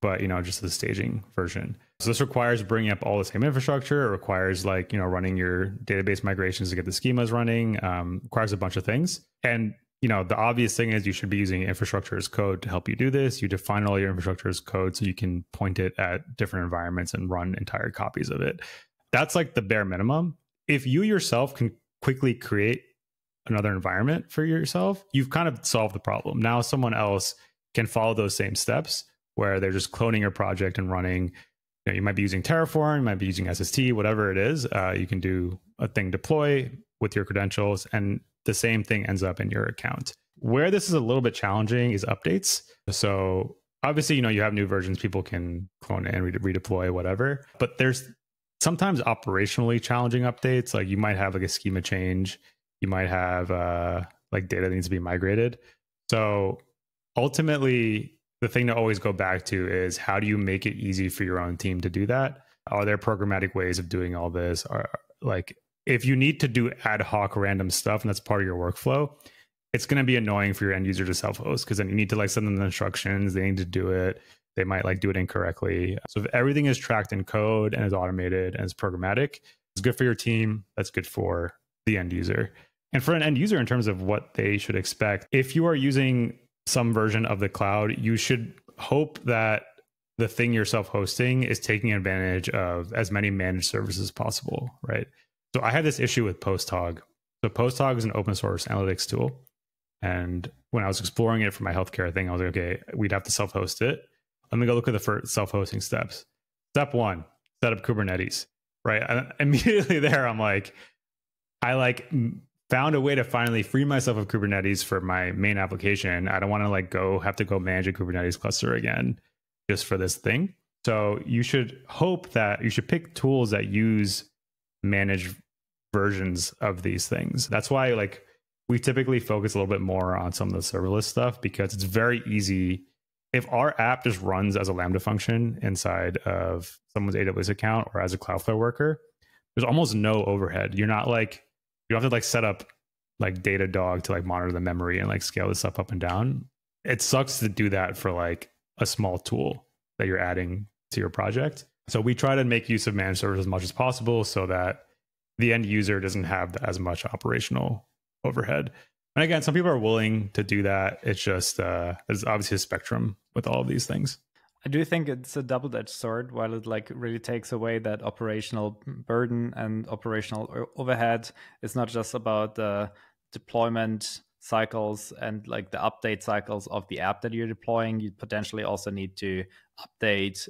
but just the staging version. So this requires bringing up all the same infrastructure. It requires running your database migrations to get the schemas running. Requires a bunch of things. And the obvious thing is you should be using infrastructure as code to help you do this. You define all your infrastructure as code so you can point it at different environments and run entire copies of it. That's like the bare minimum. If you yourself can quickly create another environment for yourself, you've kind of solved the problem. Now someone else can follow those same steps where they're just cloning your project and running. You might be using Terraform, you might be using SST, whatever it is. You can do a thing deploy with your credentials, and the same thing ends up in your account. Where this is a little bit challenging is updates. So obviously, you have new versions, people can clone and redeploy, whatever. But there's sometimes operationally challenging updates. Like you might have like a schema change. You might have like data that needs to be migrated. So ultimately, the thing to always go back to is how do you make it easy for your own team to do that? Are there programmatic ways of doing all this? Or like if you need to do ad hoc random stuff and that's part of your workflow, it's going to be annoying for your end user to self-host because then you need to send them the instructions. They need to do it. They might do it incorrectly. So if everything is tracked in code and is automated and is programmatic, it's good for your team. That's good for the end user. And for an end user in terms of what they should expect, if you are using some version of the cloud, you should hope that the thing you're self-hosting is taking advantage of as many managed services as possible, right? So I had this issue with PostHog. So PostHog is an open source analytics tool. And when I was exploring it for my healthcare thing, I was like, okay, we'd have to self-host it. Let me go look at the first self-hosting steps. Step one, set up Kubernetes, right? And immediately there, I'm like, I found a way to finally free myself of Kubernetes for my main application. I don't want to have to go manage a Kubernetes cluster again just for this thing. So you should hope that you should pick tools that use managed versions of these things. That's why we typically focus a little bit more on some of the serverless stuff because it's very easy. If our app just runs as a Lambda function inside of someone's AWS account or as a Cloudflare worker, there's almost no overhead. You're not you don't have to set up Datadog to monitor the memory and scale this stuff up and down. It sucks to do that for a small tool that you're adding to your project. So we try to make use of managed servers as much as possible so that the end user doesn't have as much operational overhead. And again, some people are willing to do that. It's just there's obviously a spectrum with all of these things. I do think it's a double-edged sword. While it really takes away that operational burden and operational overhead, it's not just about the deployment cycles and the update cycles of the app that you're deploying. You potentially also need to update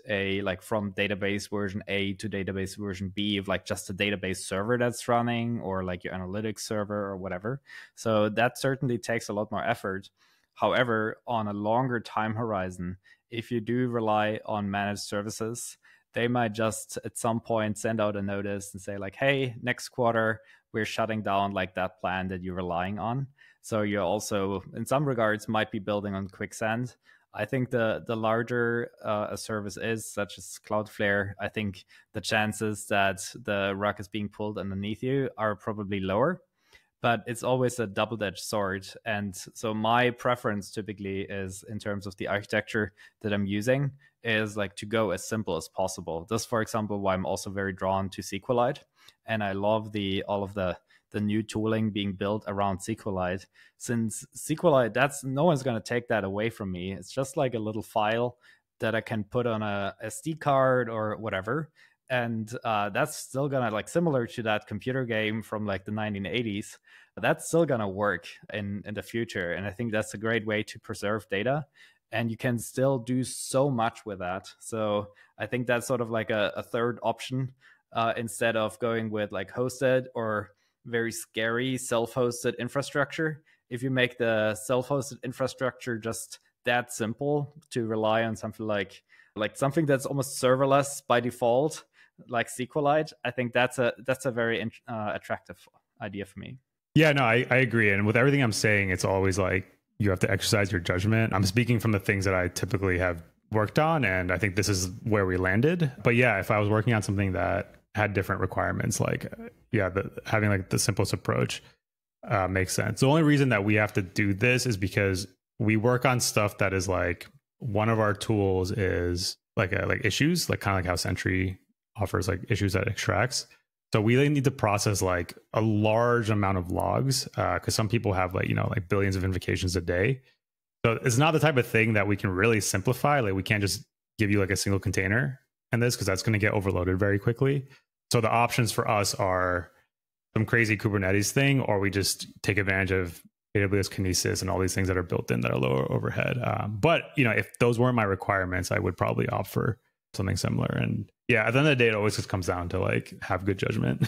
from database version A to database version B of just a database server that's running or your analytics server or whatever. So that certainly takes a lot more effort. However, on a longer time horizon, if you do rely on managed services, they might just at some point send out a notice and say like, hey, next quarter, we're shutting down like that plan that you're relying on. So you also, in some regards, might be building on quicksand. I think the larger a service is, such as Cloudflare, I think the chances that the rug is being pulled underneath you are probably lower. But it's always a double-edged sword. And so my preference typically is, in terms of the architecture that I'm using, is like to go as simple as possible. This, for example, why I'm also very drawn to SQLite. And I love all of the new tooling being built around SQLite. Since SQLite, no one's going to take that away from me. It's just like a little file that I can put on a SD card or whatever. And that's still gonna, like, similar to that computer game from like the 1980s, that's still gonna work in the future. And I think that's a great way to preserve data, and you can still do so much with that. So I think that's sort of like a third option, instead of going with like hosted or very scary self-hosted infrastructure. If you make the self-hosted infrastructure just that simple to rely on something like something that's almost serverless by default, like SQLite, I think that's a very attractive idea for me. Yeah, no, I agree. And with everything I'm saying, it's always like you have to exercise your judgment. I'm speaking from the things that I typically have worked on, and I think this is where we landed. But yeah, if I was working on something that had different requirements, like having like the simplest approach makes sense. The only reason that we have to do this is because we work on stuff that is like, one of our tools is like issues, like kind of like how Sentry offers like issues that extracts. So we need to process like a large amount of logs, because some people have like billions of invocations a day. So it's not the type of thing that we can really simplify. Like we can't just give you like a single container in this, because that's going to get overloaded very quickly. So the options for us are some crazy Kubernetes thing, or we just take advantage of AWS Kinesis and all these things that are built in that are lower overhead. But if those weren't my requirements, I would probably opt for something similar. And yeah, at the end of the day, it always just comes down to like have good judgment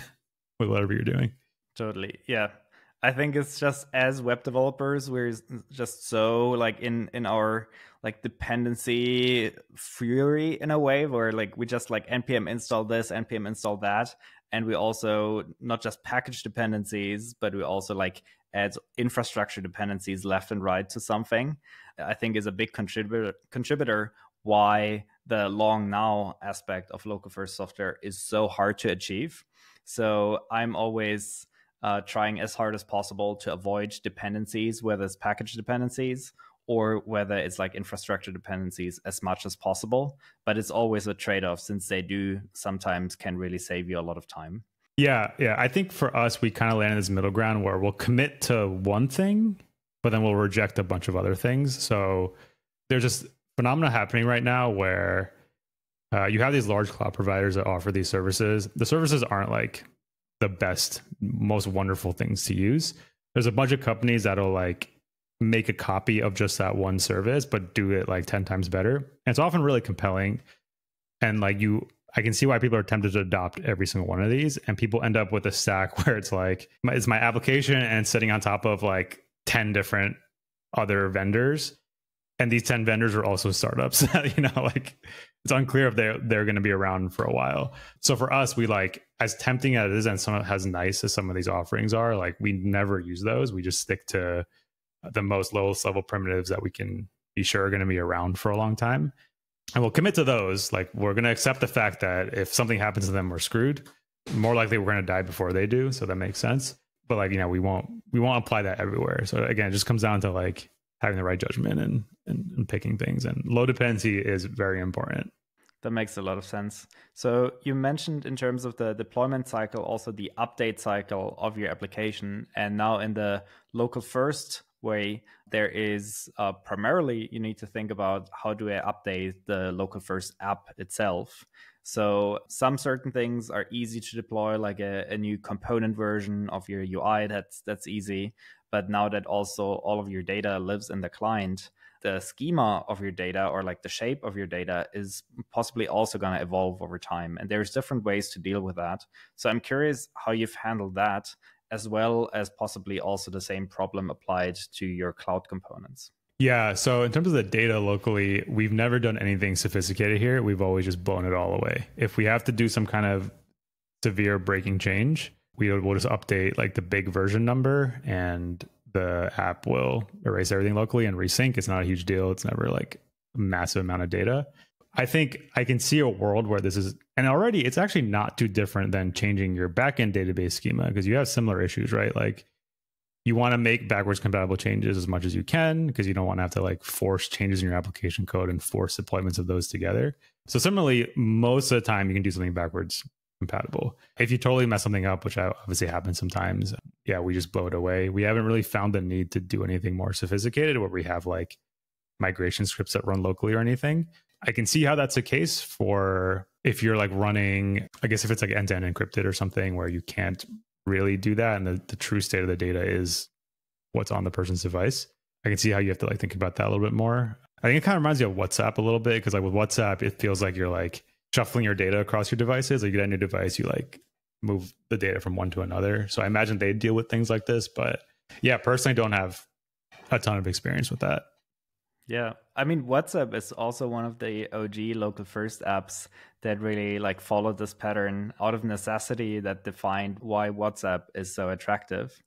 with whatever you're doing. Totally. Yeah. I think it's just, as web developers, we're just so like in our like dependency fury in a way, where like we just like npm install this, npm install that. And we also not just package dependencies, but we also like add infrastructure dependencies left and right to something. I think is a big contributor why the long now aspect of local first software is so hard to achieve. So I'm always trying as hard as possible to avoid dependencies, whether it's package dependencies or whether it's like infrastructure dependencies, as much as possible. But it's always a trade-off, since they do sometimes can really save you a lot of time. Yeah. I think for us, we kind of land in this middle ground where we'll commit to one thing, but then we'll reject a bunch of other things. So there's this phenomena happening right now where you have these large cloud providers that offer these services. The services aren't like the best, most wonderful things to use. There's a bunch of companies that'll like make a copy of just that one service, but do it like 10 times better. And it's often really compelling. And like I can see why people are tempted to adopt every single one of these. And people end up with a stack where it's like, it's my application and it's sitting on top of like 10 different other vendors. And these 10 vendors are also startups. Like it's unclear if they're going to be around for a while. So for us, we like, as tempting as it is and as nice as some of these offerings are, like we never use those. We just stick to the most lowest level primitives that we can be sure are going to be around for a long time. And we'll commit to those. Like we're going to accept the fact that if something happens to them, we're screwed. More likely we're going to die before they do. So that makes sense. But like, we won't apply that everywhere. So again, it just comes down to like having the right judgment and picking things. And low dependency is very important. That makes a lot of sense. So you mentioned, in terms of the deployment cycle, also the update cycle of your application. And now in the local first way, there is primarily you need to think about, how do I update the local first app itself? So some certain things are easy to deploy, like a new component version of your UI. That's easy. But now that also all of your data lives in the client, the schema of your data, or like the shape of your data, is possibly also going to evolve over time. And there's different ways to deal with that. So I'm curious how you've handled that, as well as possibly also the same problem applied to your cloud components. Yeah. So in terms of the data locally, we've never done anything sophisticated here. We've always just blown it all away. If we have to do some kind of severe breaking change, we'll just update like the big version number and the app will erase everything locally and resync. It's not a huge deal. It's never like a massive amount of data. I think I can see a world where this is, and already it's actually not too different than changing your backend database schema because you have similar issues, right? Like you want to make backwards compatible changes as much as you can because you don't want to have to like force changes in your application code and force deployments of those together. So similarly, most of the time you can do something backwards compatible. If you totally mess something up, which obviously happens sometimes, yeah, we just blow it away. We haven't really found the need to do anything more sophisticated where we have like migration scripts that run locally or anything. I can see how that's the case for if you're like running, I guess if it's like end-to-end encrypted or something where you can't really do that and the true state of the data is what's on the person's device. I can see how you have to like think about that a little bit more. I think it kind of reminds you of WhatsApp a little bit because like with WhatsApp, it feels like you're like shuffling your data across your devices. Like you get a new device, you like move the data from one to another. So I imagine they deal with things like this, but yeah, personally don't have a ton of experience with that. Yeah, I mean, WhatsApp is also one of the OG local first apps that really like followed this pattern out of necessity that defined why WhatsApp is so attractive.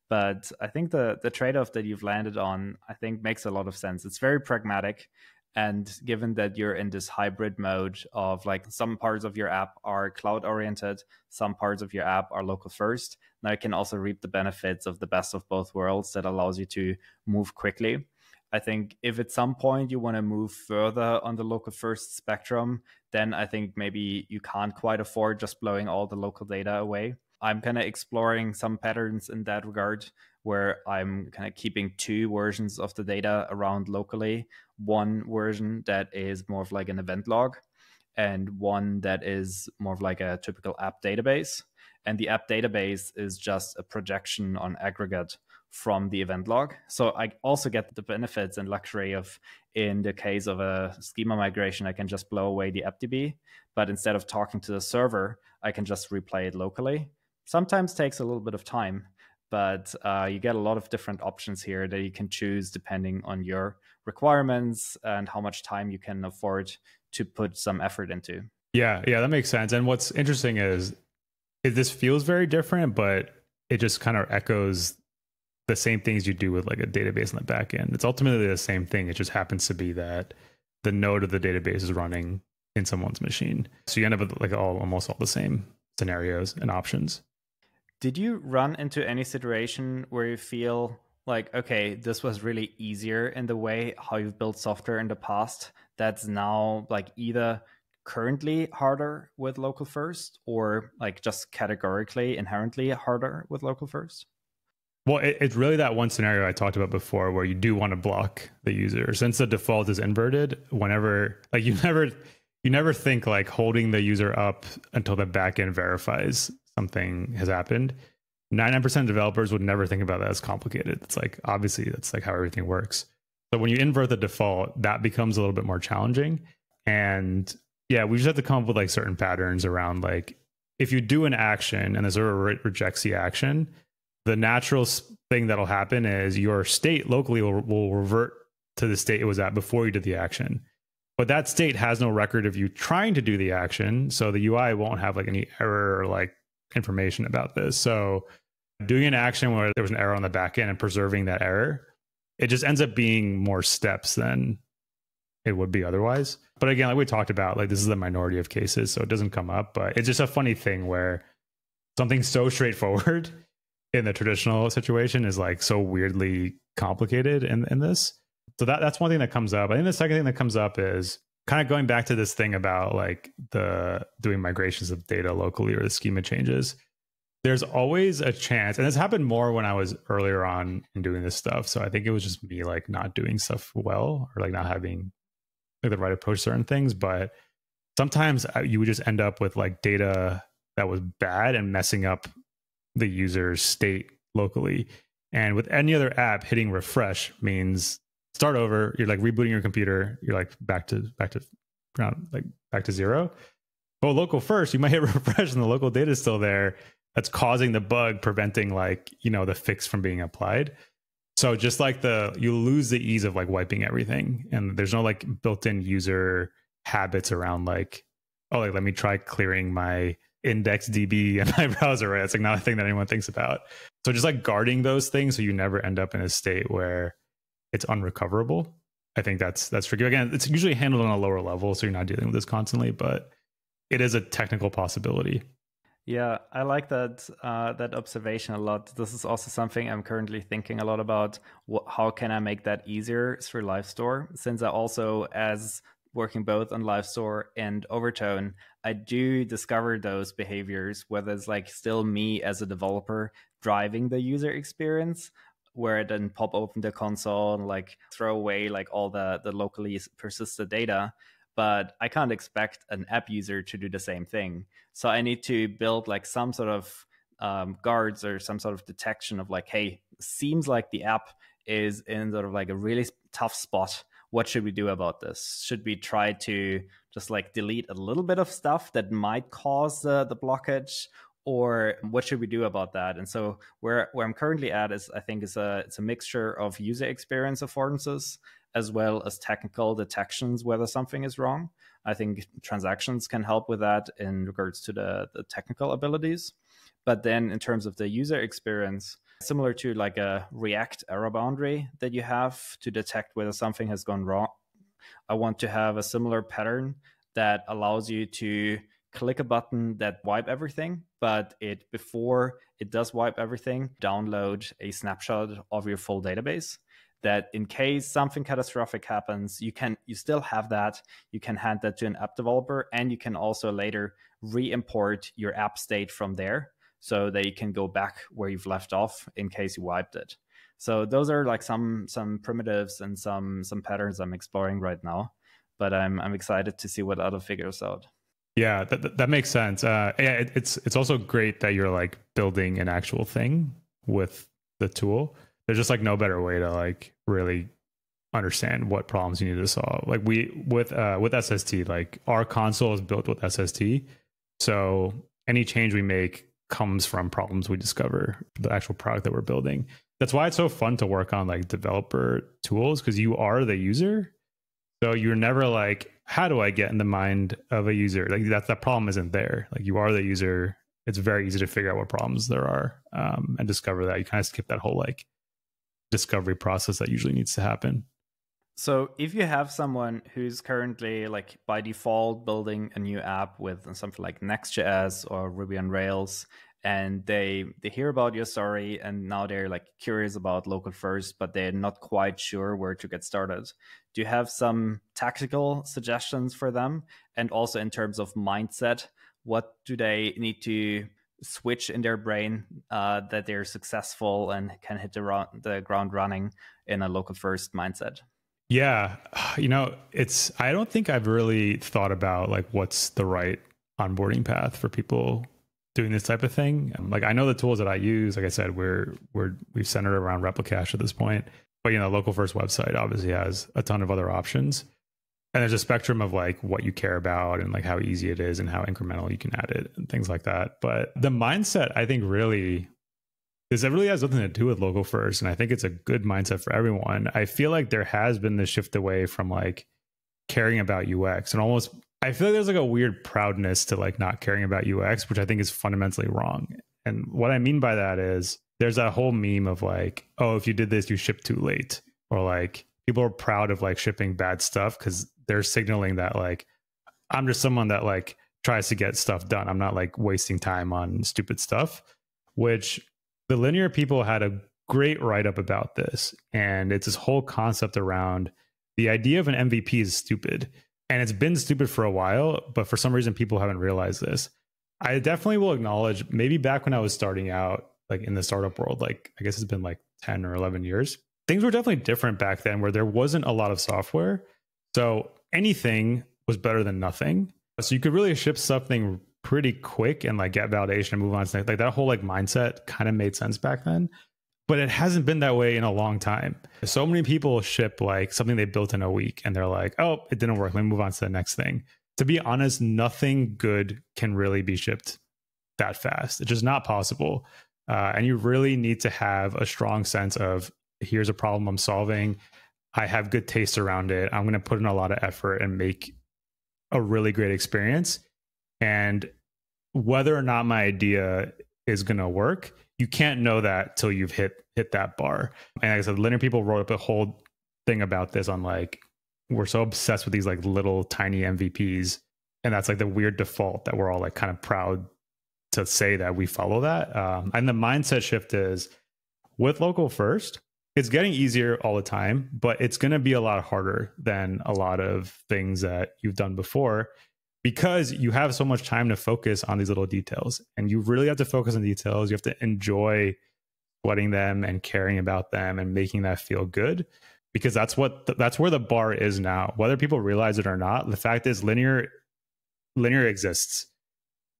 But I think the trade-off that you've landed on, I think makes a lot of sense. It's very pragmatic. And given that you're in this hybrid mode of like some parts of your app are cloud oriented, some parts of your app are local first, now you can also reap the benefits of the best of both worlds that allows you to move quickly. I think if at some point you want to move further on the local first spectrum, then I think maybe you can't quite afford just blowing all the local data away. I'm kind of exploring some patterns in that regard where I'm kind of keeping two versions of the data around locally. One version that is more of like an event log and one that is more of like a typical app database. And the app database is just a projection on aggregate from the event log. So I also get the benefits and luxury of, in the case of a schema migration, I can just blow away the appdb, but instead of talking to the server, I can just replay it locally. Sometimes takes a little bit of time, but you get a lot of different options here that you can choose depending on your requirements and how much time you can afford to put some effort into. Yeah, that makes sense. And what's interesting is this feels very different, but it just kind of echoes the same things you do with like a database in the back end. It's ultimately the same thing. It just happens to be that the node of the database is running in someone's machine. So you end up with like almost all the same scenarios and options. Did you run into any situation where you feel like, okay, this was really easier in the way how you've built software in the past that's now like either currently harder with local first or like just categorically inherently harder with local first? Well, it's really that one scenario I talked about before where you do want to block the user. Since the default is inverted, whenever like you never think like holding the user up until the backend verifies something has happened. 99% of developers would never think about that as complicated. It's like obviously that's like how everything works. So when you invert the default, that becomes a little bit more challenging. And yeah, we just have to come up with like certain patterns around like if you do an action and the server rejects the action, the natural thing that'll happen is your state locally will revert to the state it was at before you did the action. But that state has no record of you trying to do the action. So the UI won't have like any error or like information about this. So doing an action where there was an error on the back end and preserving that error, it just ends up being more steps than it would be otherwise. But again, like we talked about, like this is the minority of cases, so it doesn't come up. But it's just a funny thing where something so straightforward in the traditional situation is like so weirdly complicated in this. So that's one thing that comes up. I think the second thing that comes up is kind of going back to this thing about like the doing migrations of data locally or the schema changes. There's always a chance, and this happened more when I was earlier on in doing this stuff. So I think it was just me like not doing stuff well or like not having like the right approach to certain things. But sometimes you would just end up with like data that was bad and messing up the user's state locally. And with any other app, hitting refresh means start over. You're like rebooting your computer. You're like back to zero. But local first, you might hit refresh and the local data is still there. That's causing the bug, preventing like, you know, the fix from being applied. So just like you lose the ease of like wiping everything, and there's no like built-in user habits around like, oh, like let me try clearing my index DB and my browser, right? It's like not a thing that anyone thinks about. So just like guarding those things so you never end up in a state where it's unrecoverable. I think that's tricky. Again, it's usually handled on a lower level, so you're not dealing with this constantly, but it is a technical possibility. Yeah, I like that that observation a lot. This is also something I'm currently thinking a lot about. How can I make that easier through LiveStore? Since I also, as working both on LiveStore and Overtone, I do discover those behaviors, whether it's like still me as a developer driving the user experience, where I then pop open the console and like throw away like all the locally persisted data. But I can't expect an app user to do the same thing. So I need to build like some sort of guards or some sort of detection of like, hey, seems like the app is in sort of like a really tough spot. What should we do about this? Should we try to just like delete a little bit of stuff that might cause the blockage? Or what should we do about that? And so where I'm currently at is, I think, it's a mixture of user experience affordances as well as technical detections whether something is wrong. I think transactions can help with that in regards to the technical abilities. But then in terms of the user experience, similar to like a React error boundary that you have to detect whether something has gone wrong, I want to have a similar pattern that allows you to click a button that wipe everything, but before it does wipe everything, download a snapshot of your full database, that in case something catastrophic happens, you still have that. You can hand that to an app developer, and you can also later re-import your app state from there so that you can go back where you've left off in case you wiped it. So those are like some primitives and some patterns I'm exploring right now, but I'm excited to see what other figures out. Yeah, that makes sense. Yeah, it's also great that you're like building an actual thing with the tool. There's just like no better way to like really understand what problems you need to solve. Like with SST, like our console is built with SST, so any change we make comes from problems we discover for the actual product that we're building. That's why it's so fun to work on like developer tools, because you are the user. So you're never like, how do I get in the mind of a user? Like that problem isn't there. Like you are the user. It's very easy to figure out what problems there are and discover that. You kind of skip that whole like discovery process that usually needs to happen. So if you have someone who's currently like by default building a new app with something like Next.js or Ruby on Rails, and they hear about your story and now they're like curious about local first, but they're not quite sure where to get started, do you have some tactical suggestions for them? And also in terms of mindset, what do they need to switch in their brain that they're successful and can hit the ground running in a local first mindset? Yeah, I don't think I've really thought about like what's the right onboarding path for people doing this type of thing. Like I know the tools that I use, like I said, we've centered around Replicache at this point, but local first website obviously has a ton of other options, and there's a spectrum of like what you care about and like how easy it is and how incremental you can add it and things like that. But the mindset, I think, really has nothing to do with local first, and I think it's a good mindset for everyone. I feel like there has been this shift away from like caring about UX, and almost I feel like there's like a weird proudness to like not caring about UX, which I think is fundamentally wrong. And what I mean by that is there's that whole meme of like, oh, if you did this, you shipped too late, or like people are proud of like shipping bad stuff because they're signaling that like I'm just someone that like tries to get stuff done. I'm not like wasting time on stupid stuff, which the linear people had a great write-up about this. And it's this whole concept around the idea of an MVP is stupid. And it's been stupid for a while, but for some reason, people haven't realized this. I definitely will acknowledge, maybe back when I was starting out, like in the startup world, like I guess it's been like 10 or 11 years, things were definitely different back then where there wasn't a lot of software. So anything was better than nothing. So you could really ship something pretty quick and like get validation and move on to like that whole like mindset kind of made sense back then, but it hasn't been that way in a long time. So many people ship like something they built in a week and they're like, oh, it didn't work, let me move on to the next thing. To be honest, nothing good can really be shipped that fast. It's just not possible. And you really need to have a strong sense of here's a problem I'm solving. I have good taste around it. I'm going to put in a lot of effort and make a really great experience. And whether or not my idea is going to work, you can't know that till you've hit that bar. And like I said, linear people wrote up a whole thing about this on like, we're so obsessed with these like little tiny MVPs. And that's like the weird default that we're all like kind of proud to say that we follow that. And the mindset shift is with local first, it's getting easier all the time, but it's going to be a lot harder than a lot of things that you've done before, because you have so much time to focus on these little details, and you really have to focus on details. You have to enjoy sweating them and caring about them and making that feel good, because that's where the bar is now, whether people realize it or not. The fact is linear exists.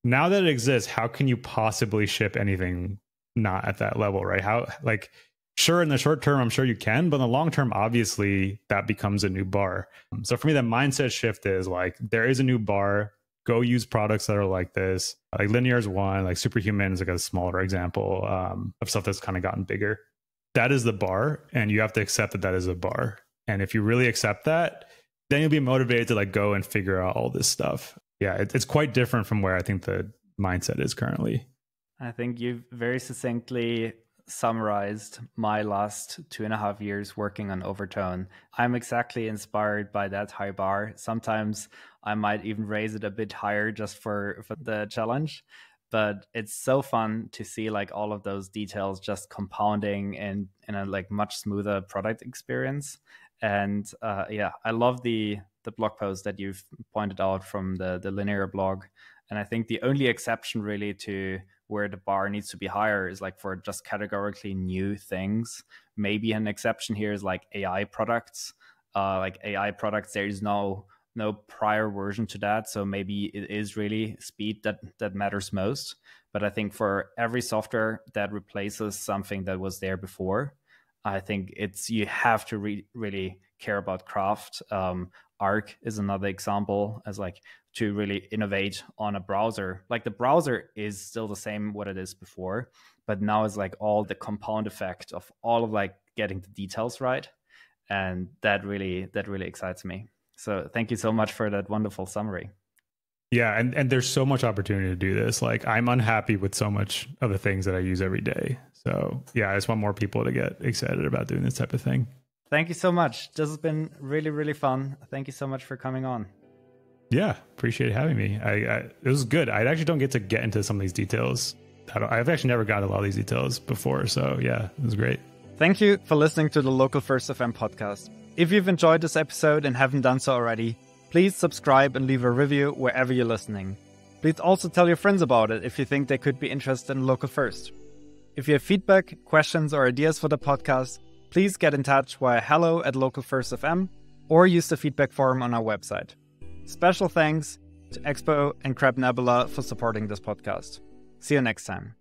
Now that it exists, how can you possibly ship anything not at that level, right? How, like, sure, in the short term, I'm sure you can, but in the long term, obviously that becomes a new bar. So for me, the mindset shift is like, there is a new bar. Go use products that are like this. Like linear is one, like Superhuman is like a smaller example of stuff that's kind of gotten bigger. That is the bar, and you have to accept that that is a bar. And if you really accept that, then you'll be motivated to like go and figure out all this stuff. Yeah, it's quite different from where I think the mindset is currently. I think you've very succinctly summarized my last 2.5 years working on Overtone. I'm exactly inspired by that high bar. Sometimes I might even raise it a bit higher just for the challenge. But it's so fun to see like all of those details just compounding and in a like much smoother product experience. And yeah, I love the blog post that you've pointed out from the linear blog. And I think the only exception really to where the bar needs to be higher is like for just categorically new things. Maybe an exception here is like AI products. Like AI products, there is no prior version to that. So maybe it is really speed that matters most. But I think for every software that replaces something that was there before, I think you have to really care about craft. Arc is another example as like to really innovate on a browser. Like the browser is still the same what it is before, but now it's like all the compound effect of all of like getting the details right. And that really excites me. So thank you so much for that wonderful summary. Yeah, and there's so much opportunity to do this. Like I'm unhappy with so much of the things that I use every day. So yeah, I just want more people to get excited about doing this type of thing. Thank you so much. This has been really, really fun. Thank you so much for coming on. Yeah, appreciate having me. It was good. I actually don't get to get into some of these details. I've actually never gotten a lot of these details before. So yeah, it was great. Thank you for listening to the Local First FM podcast. If you've enjoyed this episode and haven't done so already, please subscribe and leave a review wherever you're listening. Please also tell your friends about it if you think they could be interested in Local First. If you have feedback, questions, or ideas for the podcast, please get in touch via hello@localfirstfm or use the feedback form on our website. Special thanks to Expo and Crab Nebula for supporting this podcast. See you next time.